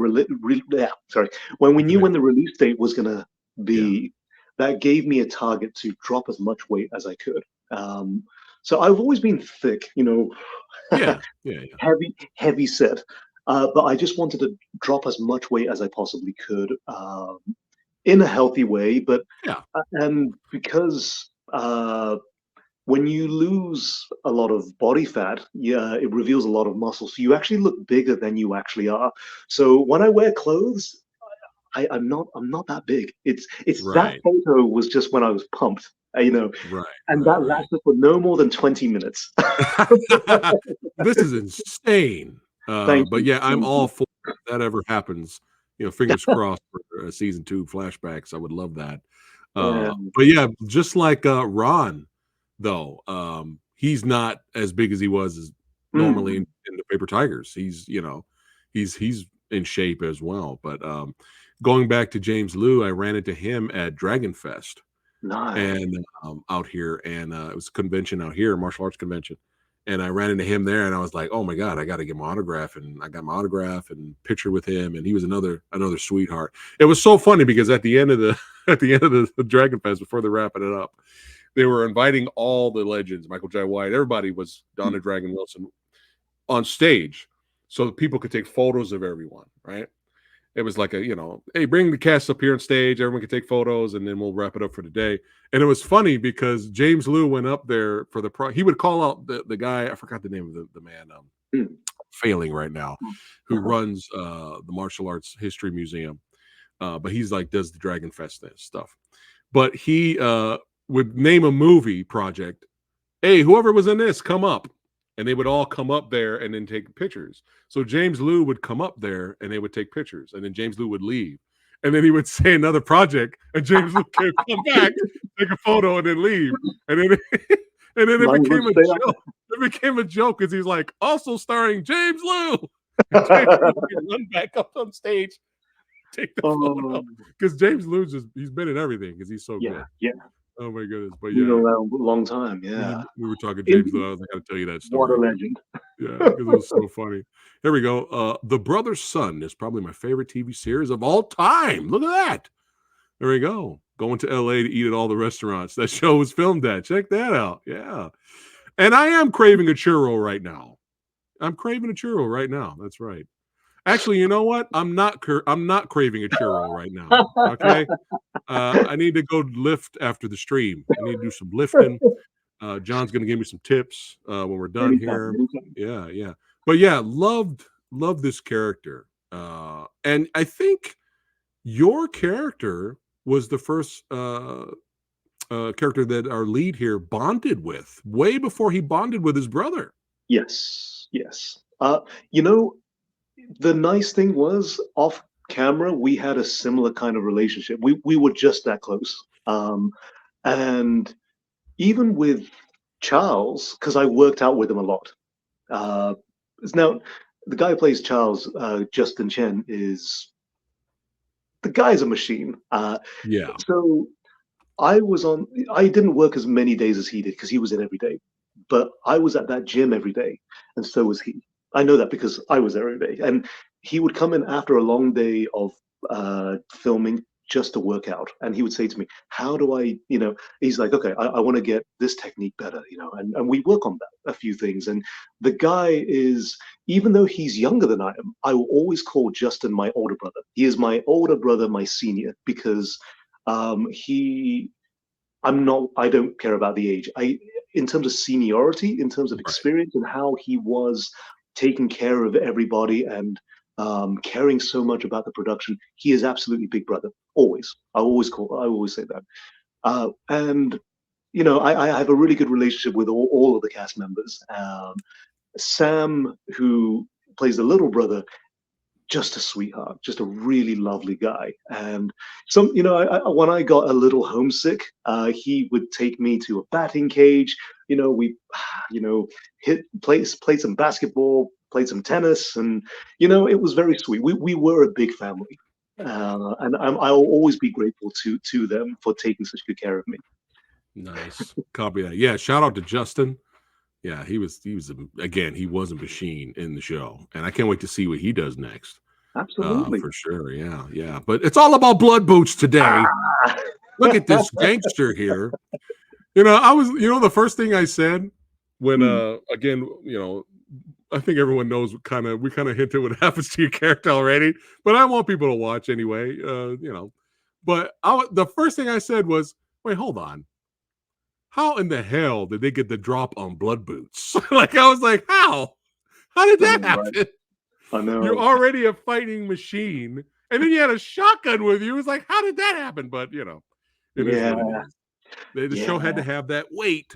[SPEAKER 2] when we knew
[SPEAKER 1] Okay.
[SPEAKER 2] when the release date was gonna
[SPEAKER 1] Yeah,
[SPEAKER 2] be, that gave me a target to drop as much weight as I could. So I've always been thick,
[SPEAKER 1] yeah, yeah, yeah,
[SPEAKER 2] heavy set, but I just wanted to drop as much weight as I possibly could, in a healthy way. But
[SPEAKER 1] yeah.
[SPEAKER 2] and because when you lose a lot of body fat, yeah, it reveals a lot of muscle. So you actually look bigger than you actually are. So when I wear clothes, I'm not that big. It's that
[SPEAKER 1] Right,
[SPEAKER 2] photo was just when I was pumped,
[SPEAKER 1] right,
[SPEAKER 2] and
[SPEAKER 1] right,
[SPEAKER 2] that
[SPEAKER 1] right.
[SPEAKER 2] lasted for no more than 20 minutes.
[SPEAKER 1] This is insane.
[SPEAKER 2] Thank
[SPEAKER 1] But
[SPEAKER 2] you.
[SPEAKER 1] yeah, I'm
[SPEAKER 2] Thank
[SPEAKER 1] all
[SPEAKER 2] you.
[SPEAKER 1] for if that ever happens. Fingers crossed for season two flashbacks. I would love that.
[SPEAKER 2] Yeah.
[SPEAKER 1] But yeah, just like Ron, though, he's not as big as he was as normally
[SPEAKER 2] Mm,
[SPEAKER 1] in the Paper Tigers. He's in shape as well. But going back to James Liu, I ran into him at Dragon Fest
[SPEAKER 2] nice.
[SPEAKER 1] and out here, and it was a convention out here, martial arts convention. And I ran into him there, and I was like, "Oh my god, I got to get my autograph!" And I got my autograph and picture with him, and he was another sweetheart. It was so funny because at the end of the at the end of the Dragon Fest, before they're wrapping it up, they were inviting all the legends, Michael J. White, everybody was Donna Dragon Wilson on stage, so that people could take photos of everyone, right? It was like hey, bring the cast up here on stage. Everyone can take photos, and then we'll wrap it up for the day. And it was funny because James Liu went up there for he would call out the guy. I forgot the name of the man.
[SPEAKER 2] Mm.
[SPEAKER 1] Failing right now, who
[SPEAKER 2] Uh-huh.
[SPEAKER 1] runs the Martial Arts History Museum. But he's like does the Dragon Fest stuff. But he would name a movie project. Hey, whoever was in this, come up. And they would all come up there and then take pictures. So James Liu would come up there and they would take pictures. And then James Liu would leave. And then he would say another project. And James Liu could come back, take a photo, and then leave. And then and then it
[SPEAKER 2] Might as well
[SPEAKER 1] became a
[SPEAKER 2] stay up.
[SPEAKER 1] joke. It became a joke because he's like, also starring James Liu. And James Liu would run back up on stage, take the
[SPEAKER 2] Oh,
[SPEAKER 1] photo. Because James Liu he's been in everything because he's so
[SPEAKER 2] yeah,
[SPEAKER 1] good.
[SPEAKER 2] yeah.
[SPEAKER 1] Oh my goodness. But
[SPEAKER 2] Been
[SPEAKER 1] yeah,
[SPEAKER 2] around a long time.
[SPEAKER 1] when
[SPEAKER 2] Yeah.
[SPEAKER 1] we were talking James Love,
[SPEAKER 2] Indeed.
[SPEAKER 1] I was like, I gotta tell you that
[SPEAKER 2] What a
[SPEAKER 1] story because
[SPEAKER 2] legend.
[SPEAKER 1] yeah, because it was so funny. Here we go. The Brother's Son is probably my favorite TV series of all time. Look at that. There we go. Going to LA to eat at all the restaurants that show was filmed at. Check that out. Yeah. And I am craving a churro right now. I'm craving a churro right now. That's right. Actually, you know what? I'm not craving a churro right now. Okay. I need to go lift after the stream. I need to do some lifting. John's going to give me some tips when we're done
[SPEAKER 2] Anytime,
[SPEAKER 1] here.
[SPEAKER 2] anytime.
[SPEAKER 1] Yeah, yeah. But yeah, loved this character. And I think your character was the first character that our lead here bonded with, way before he bonded with his brother.
[SPEAKER 2] Yes, yes. You know, the nice thing was off camera, we had a similar kind of relationship. We were just that close. And even with Charles, because I worked out with him a lot. Uh, now, the guy who plays Charles, Justin Chen, is the guy's a machine.
[SPEAKER 1] Yeah,
[SPEAKER 2] So I didn't work as many days as he did because he was in every day, but I was at that gym every day, and so was he. I know that because I was there every day, and he would come in after a long day of filming just to work out, and he would say to me, "How do I, He's like, "Okay, I want to get this technique better, and we work on that a few things." And the guy is, even though he's younger than I am, I will always call Justin my older brother. He is my older brother, my senior, because he I'm not. I don't care about the age. in terms of seniority, in terms of
[SPEAKER 1] Right.
[SPEAKER 2] experience, and how he was taking care of everybody and caring so much about the production. He is absolutely Big Brother. Always, I always say that. And you know, I have a really good relationship with all of the cast members. Sam, who plays the little brother, just a sweetheart, just a really lovely guy. And you know, when I got a little homesick, he would take me to a batting cage. You know, we, you know, play some basketball, played some tennis, and you know, it was very sweet. We were a big family, and I'll always be grateful to them for taking such good care of me.
[SPEAKER 1] Nice. Copy that. Yeah, shout out to Justin. Yeah, again, he was a machine in the show, and I can't wait to see what he does next.
[SPEAKER 2] Absolutely.
[SPEAKER 1] For sure. Yeah, yeah. But it's all about blood boots today.
[SPEAKER 2] Ah.
[SPEAKER 1] Look at this gangster here. The first thing I said when
[SPEAKER 2] Mm.
[SPEAKER 1] again, I think everyone knows we kind of hinted what happens to your character already, but I want people to watch anyway. But the first thing I said was, wait, hold on. How in the hell did they get the drop on blood boots? Like I was like, how? How did
[SPEAKER 2] I
[SPEAKER 1] that
[SPEAKER 2] know, right?
[SPEAKER 1] happen?
[SPEAKER 2] I
[SPEAKER 1] You're
[SPEAKER 2] know.
[SPEAKER 1] already a fighting machine, and then you had a shotgun with you. It's like, how did that happen? But it is
[SPEAKER 2] Yeah,
[SPEAKER 1] what it is. The show had
[SPEAKER 2] yeah.
[SPEAKER 1] to have that weight,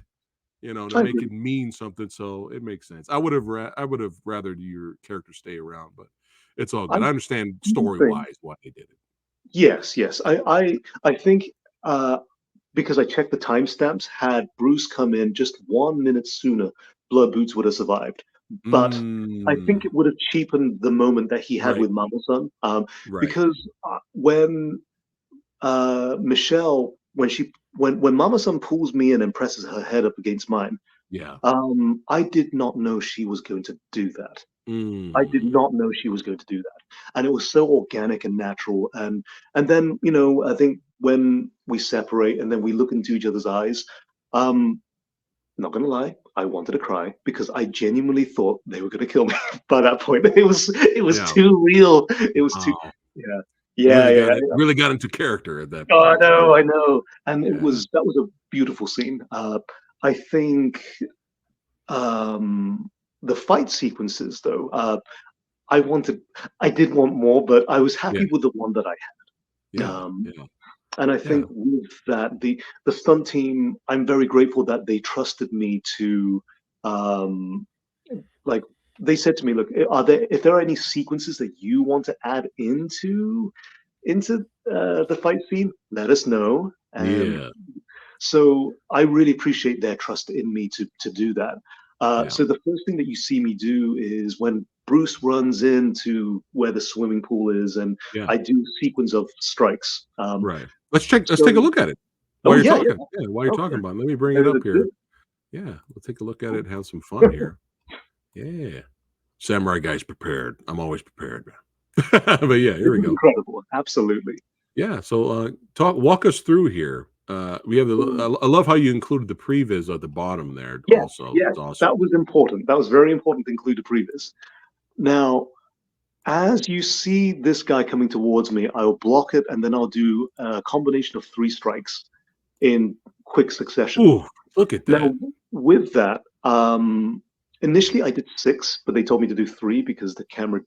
[SPEAKER 1] to
[SPEAKER 2] I
[SPEAKER 1] make it
[SPEAKER 2] agree.
[SPEAKER 1] mean something. So it makes sense. I would have rather your character stay around, but it's all
[SPEAKER 2] I
[SPEAKER 1] good. I understand
[SPEAKER 2] do
[SPEAKER 1] story
[SPEAKER 2] think
[SPEAKER 1] wise why they did it.
[SPEAKER 2] yes, yes. I think because I checked the timestamps, had Bruce come in just 1 minute sooner, Blood Boots would have survived. But I think
[SPEAKER 1] Mm,
[SPEAKER 2] it would have cheapened the moment that he had
[SPEAKER 1] right,
[SPEAKER 2] with Mama Son,
[SPEAKER 1] right.
[SPEAKER 2] because when Michelle, when Mama Son pulls me in and presses her head up against mine,
[SPEAKER 1] Yeah.
[SPEAKER 2] I did not know she was going to do that. I did
[SPEAKER 1] Mm,
[SPEAKER 2] not know she was going to do that, and it was so organic and natural. And then you know, I think when we separate and then we look into each other's eyes, um, not gonna lie, I wanted to cry because I genuinely thought they were gonna kill me by that point. It was
[SPEAKER 1] yeah.
[SPEAKER 2] too real. It was too
[SPEAKER 1] Wow.
[SPEAKER 2] yeah
[SPEAKER 1] You
[SPEAKER 2] yeah yeah.
[SPEAKER 1] really got into character at that
[SPEAKER 2] Oh,
[SPEAKER 1] point. Yeah.
[SPEAKER 2] I know, and
[SPEAKER 1] Yeah.
[SPEAKER 2] that was a beautiful scene. I think um, the fight sequences though. I wanted, I did want more, but I was
[SPEAKER 1] Yeah.
[SPEAKER 2] happy with the one that I had.
[SPEAKER 1] Yeah. Yeah.
[SPEAKER 2] And I
[SPEAKER 1] Yeah.
[SPEAKER 2] think with that, the stunt team, I'm very grateful that they trusted me to, um, like they said to me, look, if there are any sequences that you want to add into the fight scene, let us know. And
[SPEAKER 1] Yeah.
[SPEAKER 2] so I really appreciate their trust in me to do that.
[SPEAKER 1] Yeah.
[SPEAKER 2] So the first thing that you see me do is when Bruce runs into where the swimming pool is, and
[SPEAKER 1] Yeah.
[SPEAKER 2] I do a sequence of strikes.
[SPEAKER 1] Right. Let's take a
[SPEAKER 2] So,
[SPEAKER 1] look at it while
[SPEAKER 2] oh
[SPEAKER 1] you're
[SPEAKER 2] yeah,
[SPEAKER 1] talking.
[SPEAKER 2] yeah,
[SPEAKER 1] Yeah, while you're
[SPEAKER 2] okay,
[SPEAKER 1] talking about it. Let me bring it up
[SPEAKER 2] let's
[SPEAKER 1] here.
[SPEAKER 2] do
[SPEAKER 1] Yeah, we'll take a look at it and have some fun
[SPEAKER 2] it.
[SPEAKER 1] here. Yeah. Samurai Guy's prepared. I'm always prepared. But yeah, here
[SPEAKER 2] This
[SPEAKER 1] we
[SPEAKER 2] is
[SPEAKER 1] go.
[SPEAKER 2] incredible, absolutely.
[SPEAKER 1] Yeah, so walk us through here. We have I love how you included the previs at the bottom there
[SPEAKER 2] Yes,
[SPEAKER 1] also.
[SPEAKER 2] yes,
[SPEAKER 1] It's awesome.
[SPEAKER 2] that was important. That was very important to include a previs. Now, as you see this guy coming towards me, I'll block it and then I'll do a combination of three strikes in quick succession.
[SPEAKER 1] Ooh, look at
[SPEAKER 2] Now,
[SPEAKER 1] that.
[SPEAKER 2] with that, initially I did six, but they told me to do three because the camera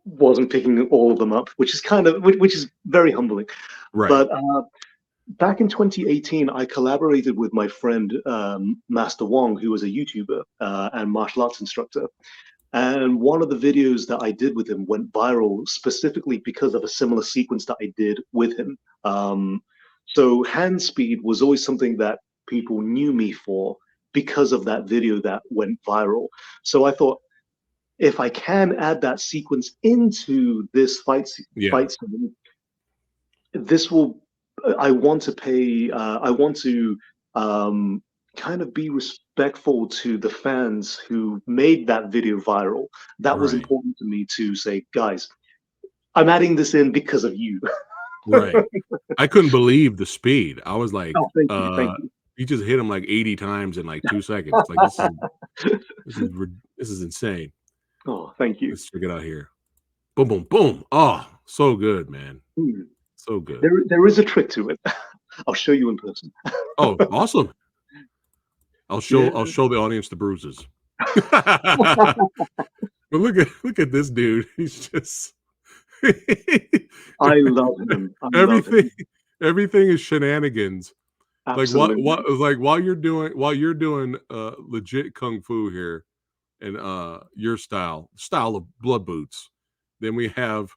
[SPEAKER 2] wasn't picking all of them up, which is very humbling.
[SPEAKER 1] Right.
[SPEAKER 2] But back in 2018, I collaborated with my friend Master Wong, who was a YouTuber and martial arts instructor. And one of the videos that I did with him went viral specifically because of a similar sequence that I did with him. So hand speed was always something that people knew me for because of that video that went viral. So I thought if I can add that sequence into this
[SPEAKER 1] Yeah.
[SPEAKER 2] fight scene, this will. I want to pay. I want to um, kind of be respectful to the fans who made that video viral. That was
[SPEAKER 1] Right.
[SPEAKER 2] important to me to say, guys, I'm adding this in because of you.
[SPEAKER 1] Right. I couldn't believe the speed. I was like,
[SPEAKER 2] Oh, thank you.
[SPEAKER 1] you just hit him like 80 times in like 2 seconds. Like this is insane.
[SPEAKER 2] Oh, thank you.
[SPEAKER 1] Let's check it out here. Boom, boom, boom. Oh, so good, man.
[SPEAKER 2] Hmm.
[SPEAKER 1] So good.
[SPEAKER 2] There is a trick to it. I'll show you in person.
[SPEAKER 1] Oh, awesome.
[SPEAKER 2] Yeah.
[SPEAKER 1] I'll show the audience the bruises. But look at this dude. He's just
[SPEAKER 2] I love him. I love
[SPEAKER 1] everything
[SPEAKER 2] him.
[SPEAKER 1] everything is shenanigans.
[SPEAKER 2] Absolutely.
[SPEAKER 1] Like while you're doing legit kung fu here and your style of blood boots, then we have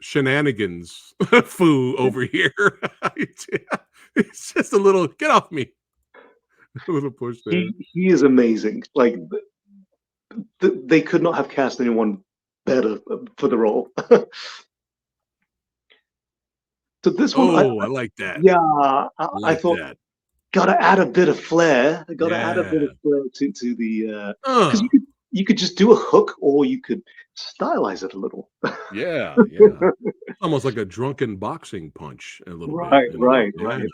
[SPEAKER 1] shenanigans fu over here. It's just a little get off me. A little push there.
[SPEAKER 2] He is amazing. Like they could not have cast anyone better for the role. So this one,
[SPEAKER 1] Oh, I like that.
[SPEAKER 2] yeah,
[SPEAKER 1] I
[SPEAKER 2] I
[SPEAKER 1] like
[SPEAKER 2] thought
[SPEAKER 1] that.
[SPEAKER 2] gotta add a bit of flair. Gotta add a bit of
[SPEAKER 1] Yeah.
[SPEAKER 2] flair to the because
[SPEAKER 1] Uh,
[SPEAKER 2] you could just do a hook or you could stylize it a little.
[SPEAKER 1] yeah, yeah. Almost like a drunken boxing punch a little bit,
[SPEAKER 2] Right,
[SPEAKER 1] you know?
[SPEAKER 2] right,
[SPEAKER 1] Yeah.
[SPEAKER 2] right.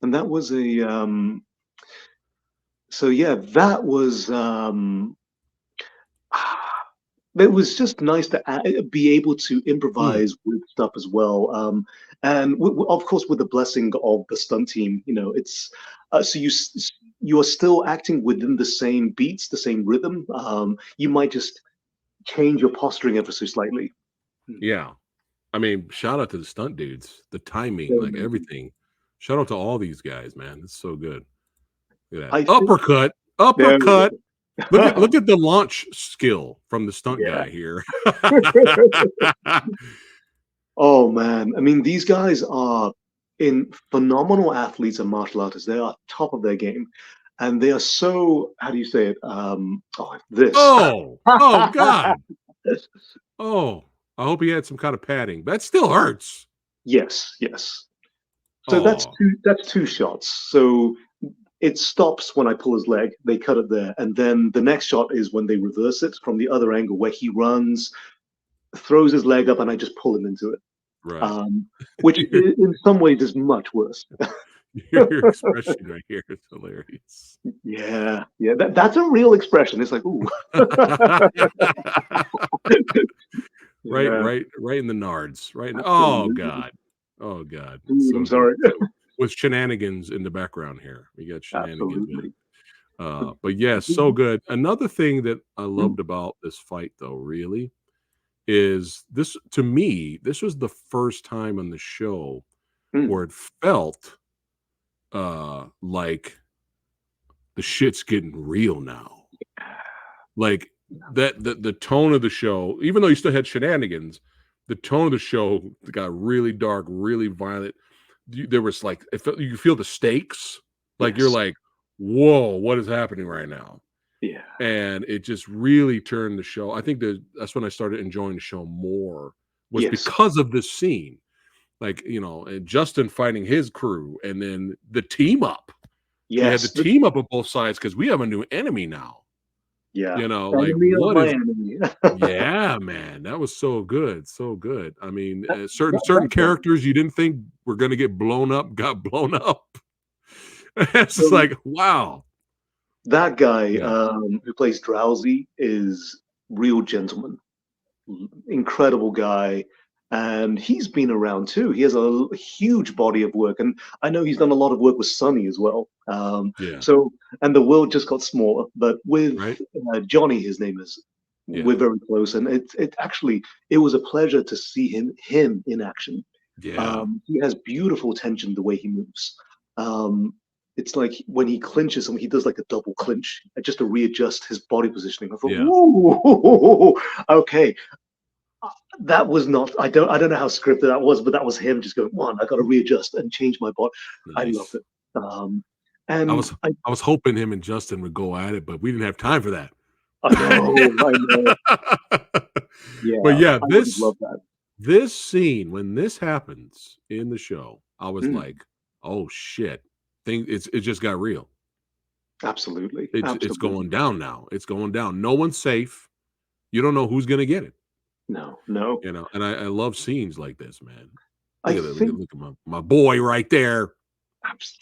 [SPEAKER 2] And that was a so yeah, that was it was just nice to be able to
[SPEAKER 1] Mm,
[SPEAKER 2] improvise with stuff as well. And of course, with the blessing of the stunt team, you know, it's so you are still acting within the same beats, the same rhythm. You might just change your posturing ever so slightly. Hmm.
[SPEAKER 1] yeah. I mean, shout out to the stunt dudes, the timing,
[SPEAKER 2] So
[SPEAKER 1] like
[SPEAKER 2] amazing.
[SPEAKER 1] everything. Shout out to all these guys, man. It's so good. Look at
[SPEAKER 2] I
[SPEAKER 1] that.
[SPEAKER 2] think
[SPEAKER 1] Uppercut,
[SPEAKER 2] there
[SPEAKER 1] uppercut.
[SPEAKER 2] we
[SPEAKER 1] Look
[SPEAKER 2] go.
[SPEAKER 1] at the launch skill from the stunt
[SPEAKER 2] Yeah.
[SPEAKER 1] guy here.
[SPEAKER 2] Oh man, I mean, these guys are in phenomenal athletes and martial artists. They are top of their game, and they are so, how do you say it? Oh, this.
[SPEAKER 1] Oh, oh God. Oh, I hope he had some kind of padding. That still hurts.
[SPEAKER 2] Yes, yes. So
[SPEAKER 1] Oh,
[SPEAKER 2] that's two shots. So it stops when I pull his leg. They cut it there, and then the next shot is when they reverse it from the other angle, where he runs, throws his leg up, and I just pull him into it.
[SPEAKER 1] right.
[SPEAKER 2] Um, which in some ways is much worse.
[SPEAKER 1] Your expression right here is hilarious.
[SPEAKER 2] Yeah, yeah, that's a real expression. It's like, ooh, yeah,
[SPEAKER 1] Right in the nards. Right in oh
[SPEAKER 2] absolutely.
[SPEAKER 1] God. Oh God. It's
[SPEAKER 2] Ooh, I'm
[SPEAKER 1] so good.
[SPEAKER 2] sorry.
[SPEAKER 1] So, with shenanigans in the background here. We got shenanigans, man.
[SPEAKER 2] Absolutely.
[SPEAKER 1] But yeah, so good. Another thing that I
[SPEAKER 2] Mm,
[SPEAKER 1] loved about this fight though, really, is this to me, this was the first time on the show
[SPEAKER 2] mm.
[SPEAKER 1] where it felt like the shit's getting real now. Like that the tone of the show, even though you still had shenanigans, the tone of the show got really dark, really violent. There was like you feel the stakes. Like you're
[SPEAKER 2] Yes.
[SPEAKER 1] like, whoa, what is happening right now?
[SPEAKER 2] Yeah.
[SPEAKER 1] And it just really turned the show. I think that's when I started enjoying the show more was
[SPEAKER 2] Yes.
[SPEAKER 1] because of this scene. Like, you know, and Justin fighting his crew and then the team up. You had the
[SPEAKER 2] Yes.
[SPEAKER 1] team up on both sides because we have a new enemy now.
[SPEAKER 2] Yeah.
[SPEAKER 1] You know, like
[SPEAKER 2] Enemy of
[SPEAKER 1] what
[SPEAKER 2] my
[SPEAKER 1] is
[SPEAKER 2] enemy.
[SPEAKER 1] yeah, man, that was so good, so good. I mean,
[SPEAKER 2] that,
[SPEAKER 1] certain
[SPEAKER 2] that guy.
[SPEAKER 1] characters you didn't think were gonna get blown up, got blown up. It's just
[SPEAKER 2] So
[SPEAKER 1] like, wow.
[SPEAKER 2] that guy
[SPEAKER 1] Yeah,
[SPEAKER 2] who plays Drowsy is real gentleman. Incredible guy. And he's been around too. He has a huge body of work. And I know he's done a lot of work with Sonny as well.
[SPEAKER 1] yeah,
[SPEAKER 2] And the world just got smaller. But with
[SPEAKER 1] right?
[SPEAKER 2] Johnny, his name is,
[SPEAKER 1] Yeah,
[SPEAKER 2] we're very close. And it actually, it was a pleasure to see him in action.
[SPEAKER 1] yeah,
[SPEAKER 2] He has beautiful tension the way he moves. Um, it's like when he clinches something, he does like a double clinch just to readjust his body positioning. I thought,
[SPEAKER 1] yeah.
[SPEAKER 2] whoa, okay, that was not. I don't know how scripted that was, but that was him just going, "One, I got to readjust and change my body." I loved
[SPEAKER 1] Nice.
[SPEAKER 2] it.
[SPEAKER 1] I
[SPEAKER 2] And
[SPEAKER 1] was I was hoping him and Justin would go at it, but we didn't have time for that.
[SPEAKER 2] I know, I know.
[SPEAKER 1] But
[SPEAKER 2] Yeah,
[SPEAKER 1] yeah,
[SPEAKER 2] I would have loved that.
[SPEAKER 1] this scene, when this happens in the show, I was
[SPEAKER 2] Mm,
[SPEAKER 1] like, "Oh shit." It just got real.
[SPEAKER 2] absolutely,
[SPEAKER 1] It's going
[SPEAKER 2] absolutely.
[SPEAKER 1] down now. It's going down. No one's safe. You don't know who's gonna get it,
[SPEAKER 2] No, no.
[SPEAKER 1] you know? And I love scenes like this, man.
[SPEAKER 2] I
[SPEAKER 1] Look at that.
[SPEAKER 2] think
[SPEAKER 1] Look at my boy right there.
[SPEAKER 2] abs-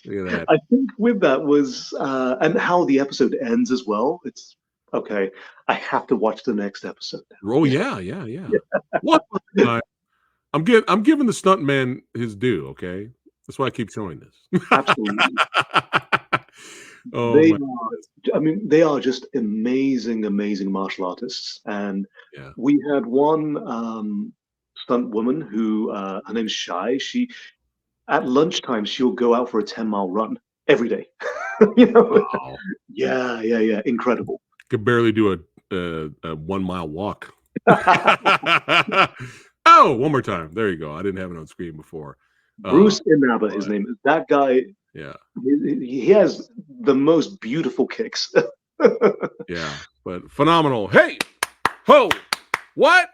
[SPEAKER 1] Look at that.
[SPEAKER 2] I think with that was and how the episode ends as well. It's okay. I have to watch the next episode
[SPEAKER 1] Oh,
[SPEAKER 2] now.
[SPEAKER 1] yeah, yeah, yeah. What? I'm giving the stuntman his due, okay? That's why I keep showing this.
[SPEAKER 2] Absolutely.
[SPEAKER 1] Oh
[SPEAKER 2] They
[SPEAKER 1] my
[SPEAKER 2] are,
[SPEAKER 1] goodness.
[SPEAKER 2] I mean, they are just amazing, amazing martial artists. And
[SPEAKER 1] Yeah.
[SPEAKER 2] we had one stunt woman who, her name's Shai. At lunchtime, she'll go out for a 10-mile run every day. You know?
[SPEAKER 1] Wow.
[SPEAKER 2] Yeah, yeah, yeah. Incredible.
[SPEAKER 1] Could barely do a 1 mile walk. Oh, one more time. There you go. I didn't have it on screen before.
[SPEAKER 2] Bruce Inaba, his
[SPEAKER 1] But
[SPEAKER 2] name is. That guy,
[SPEAKER 1] yeah,
[SPEAKER 2] he has the most beautiful kicks.
[SPEAKER 1] yeah, but phenomenal. Hey, ho, what?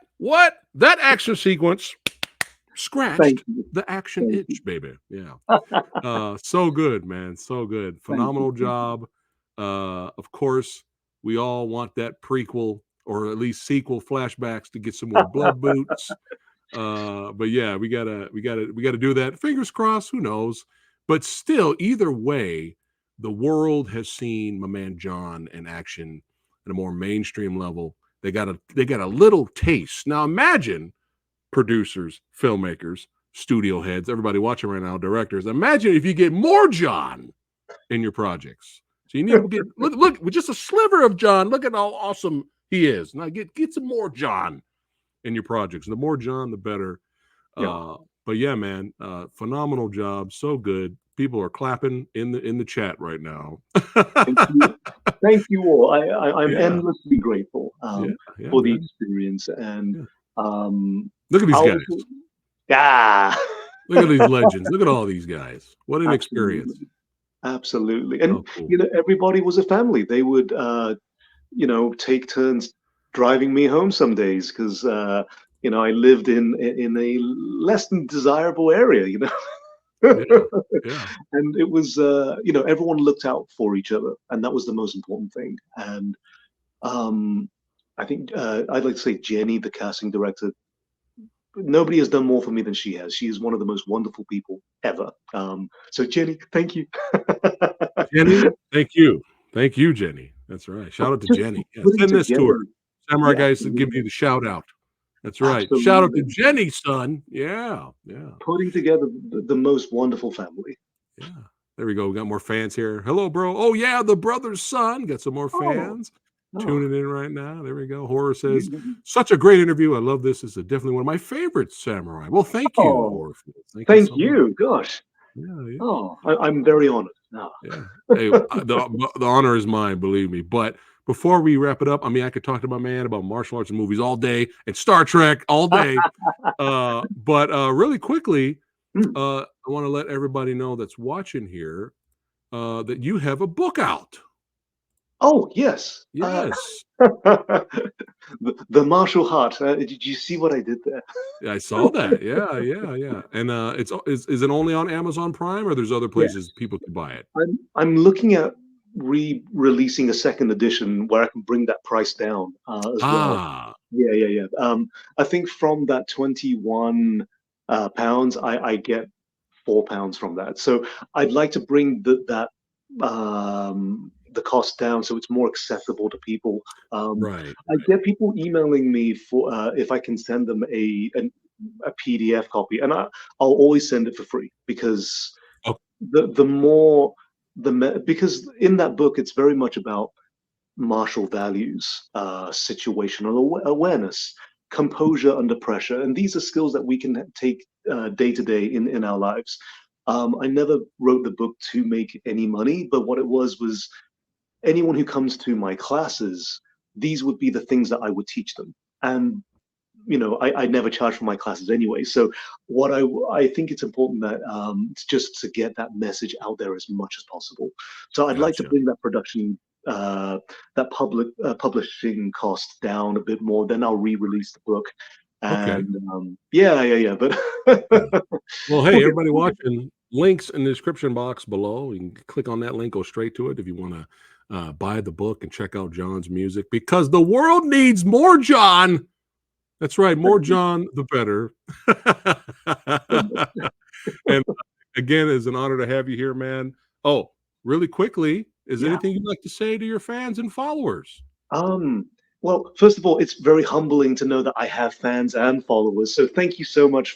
[SPEAKER 1] That action sequence
[SPEAKER 2] Thank
[SPEAKER 1] scratched
[SPEAKER 2] you.
[SPEAKER 1] the action
[SPEAKER 2] Thank you.
[SPEAKER 1] itch, baby. Yeah. So good, man. So good.
[SPEAKER 2] Thank you.
[SPEAKER 1] Phenomenal job. Of course, we all want that prequel or at least sequel flashbacks to get some more blood boots. But yeah, we gotta do that. Fingers crossed, who knows? But still, either way, the world has seen my man John in action at a more mainstream level. They got a little taste. Now imagine producers, filmmakers, studio heads, everybody watching right now, directors. Imagine if you get more John in your projects. So you need to get look with just a sliver of John. Look at how awesome he is. Now get some more John in your projects. The more John, the better.
[SPEAKER 2] Yeah.
[SPEAKER 1] But yeah, man, phenomenal job. So good. People are clapping in the chat right now.
[SPEAKER 2] Thank you. Thank you all. I'm
[SPEAKER 1] Yeah,
[SPEAKER 2] endlessly grateful
[SPEAKER 1] yeah, yeah,
[SPEAKER 2] for the
[SPEAKER 1] man.
[SPEAKER 2] experience. And
[SPEAKER 1] Yeah.
[SPEAKER 2] um,
[SPEAKER 1] Look at these
[SPEAKER 2] I'll
[SPEAKER 1] guys.
[SPEAKER 2] also, yeah,
[SPEAKER 1] Look at these legends. Look at all these guys. What an experience.
[SPEAKER 2] absolutely. Absolutely. And,
[SPEAKER 1] Oh, cool.
[SPEAKER 2] you know, everybody was a family. They would, you know, take turns driving me home some days because, you know, I lived in a less than desirable area, you know.
[SPEAKER 1] Yeah, yeah.
[SPEAKER 2] And it was, you know, everyone looked out for each other, and that was the most important thing. And um, I think I'd like to say Jenny, the casting director, nobody has done more for me than she has. She is one of the most wonderful people ever. So Jenny, thank you.
[SPEAKER 1] Jenny, thank you. Thank you, Jenny. That's right.
[SPEAKER 2] for
[SPEAKER 1] Shout out to
[SPEAKER 2] just
[SPEAKER 1] Jenny. Yeah,
[SPEAKER 2] putting
[SPEAKER 1] send this to her.
[SPEAKER 2] together,
[SPEAKER 1] Samurai
[SPEAKER 2] yeah,
[SPEAKER 1] Guys to give you the shout out. That's right. Shout out to
[SPEAKER 2] absolutely,
[SPEAKER 1] Jenny, son. Yeah, yeah,
[SPEAKER 2] putting together the most wonderful family.
[SPEAKER 1] yeah. There we go. We got more fans here. Hello, bro. Oh, yeah, the brother's son. Got some more
[SPEAKER 2] Oh,
[SPEAKER 1] fans
[SPEAKER 2] oh,
[SPEAKER 1] tuning in right now. There we go. Horror says,
[SPEAKER 2] you-
[SPEAKER 1] such a great interview. I love this. This is definitely one of my favorites, Samurai. Well, thank you,
[SPEAKER 2] oh,
[SPEAKER 1] Horror Fans. Thank you
[SPEAKER 2] thank
[SPEAKER 1] so much.
[SPEAKER 2] you. Gosh,
[SPEAKER 1] Yeah, yeah.
[SPEAKER 2] oh, I'm very honored. Oh.
[SPEAKER 1] Yeah. Hey, the honor is mine, believe me. But before we wrap it up, I mean, I could talk to my man about martial arts and movies all day and Star Trek all day. But really quickly,
[SPEAKER 2] Hmm.
[SPEAKER 1] I want to let everybody know that's watching here that you have a book out.
[SPEAKER 2] Oh, yes.
[SPEAKER 1] Yes.
[SPEAKER 2] The martial heart. Did you see what I did there?
[SPEAKER 1] I saw that. Yeah, yeah, yeah. And is it only on Amazon Prime or there's other places
[SPEAKER 2] Yes.
[SPEAKER 1] people can buy it?
[SPEAKER 2] I'm looking at re-releasing a second edition where I can bring that price down as well.
[SPEAKER 1] Ah,
[SPEAKER 2] Yeah, yeah, yeah. I think from that 21 pounds, I get £4 from that. So I'd like to bring the cost down so it's more accessible to people.
[SPEAKER 1] right,
[SPEAKER 2] I
[SPEAKER 1] right.
[SPEAKER 2] get people emailing me for if I can send them a PDF copy, and I'll always send it for free because
[SPEAKER 1] Oh,
[SPEAKER 2] the more because in that book it's very much about martial values, situational awareness, composure under pressure, and these are skills that we can take day to day in our lives. I never wrote the book to make any money, but what it was anyone who comes to my classes, these would be the things that I would teach them. And you know, I never charge for my classes anyway. So what I think it's important that it's just to get that message out there as much as possible. So I'd like to
[SPEAKER 1] gotcha.
[SPEAKER 2] bring that production, that publishing cost down a bit more. Then I'll re-release the book,
[SPEAKER 1] Okay.
[SPEAKER 2] and yeah, yeah, yeah. But
[SPEAKER 1] Yeah. Well, hey, everybody
[SPEAKER 2] we'll get
[SPEAKER 1] watching, links in the description box below. You can click on that link, go straight to it if you want to buy the book and check out John's music because the world needs more John. That's right, more John, the better. And again, it's an honor to have you here, man. Oh, really quickly, is
[SPEAKER 2] yeah.
[SPEAKER 1] anything you'd like to say to your fans and followers?
[SPEAKER 2] Um, well, first of all, it's very humbling to know that I have fans and followers. So thank you so much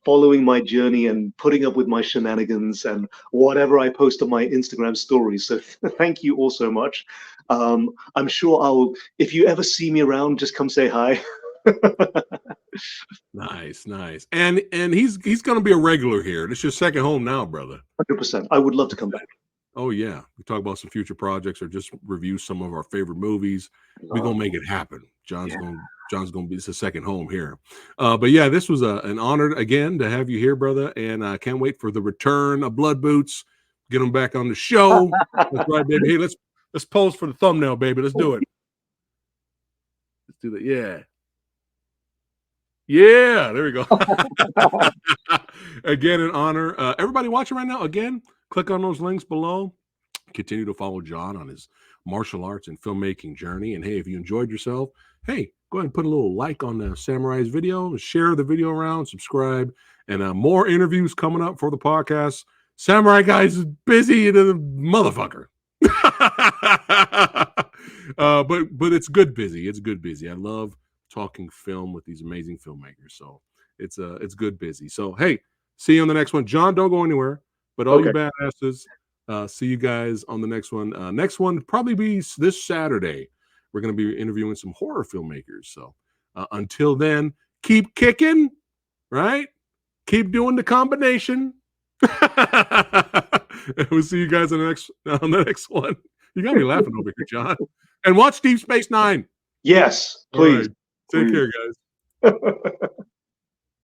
[SPEAKER 2] following my journey and putting up with my shenanigans and whatever I post on my Instagram stories. So thank you all so much. I'm sure if you ever see me around, just come say hi.
[SPEAKER 1] Nice, nice. And he's going to be a regular here. This is your second home now, brother.
[SPEAKER 2] 100%. I would love to come back.
[SPEAKER 1] Oh yeah, we talk about some future projects or just review some of our favorite movies. We're gonna make it happen. John's gonna be, it's a second home here. But yeah, this was an honor again to have you here, brother, and I can't wait for the return of Blood Boots. Get them back on the show. That's right, baby. Hey, let's pose for the thumbnail, baby. Let's do it. Let's do that. Yeah. Yeah, there we go. Again, an honor. Everybody watching right now, again, click on those links below. Continue to follow Jon on his martial arts and filmmaking journey. And hey, if you enjoyed yourself, hey, go ahead and put a little like on the Samurai's video, share the video around, subscribe, and more interviews coming up for the podcast. Samurai Guys is busy than a motherfucker. But it's good busy. It's good busy. I love talking film with these amazing filmmakers. So it's good busy. So hey, see you on the next one. Jon, don't go anywhere. But all you badasses, see you guys on the next one. Next one probably be this Saturday. We're going to be interviewing some horror filmmakers. So until then, keep kicking, right? Keep doing the combination. We'll see you guys on the next one. You got me laughing over here, Jon. And watch Deep Space Nine.
[SPEAKER 2] Yes, please.
[SPEAKER 1] Right. Take care, guys.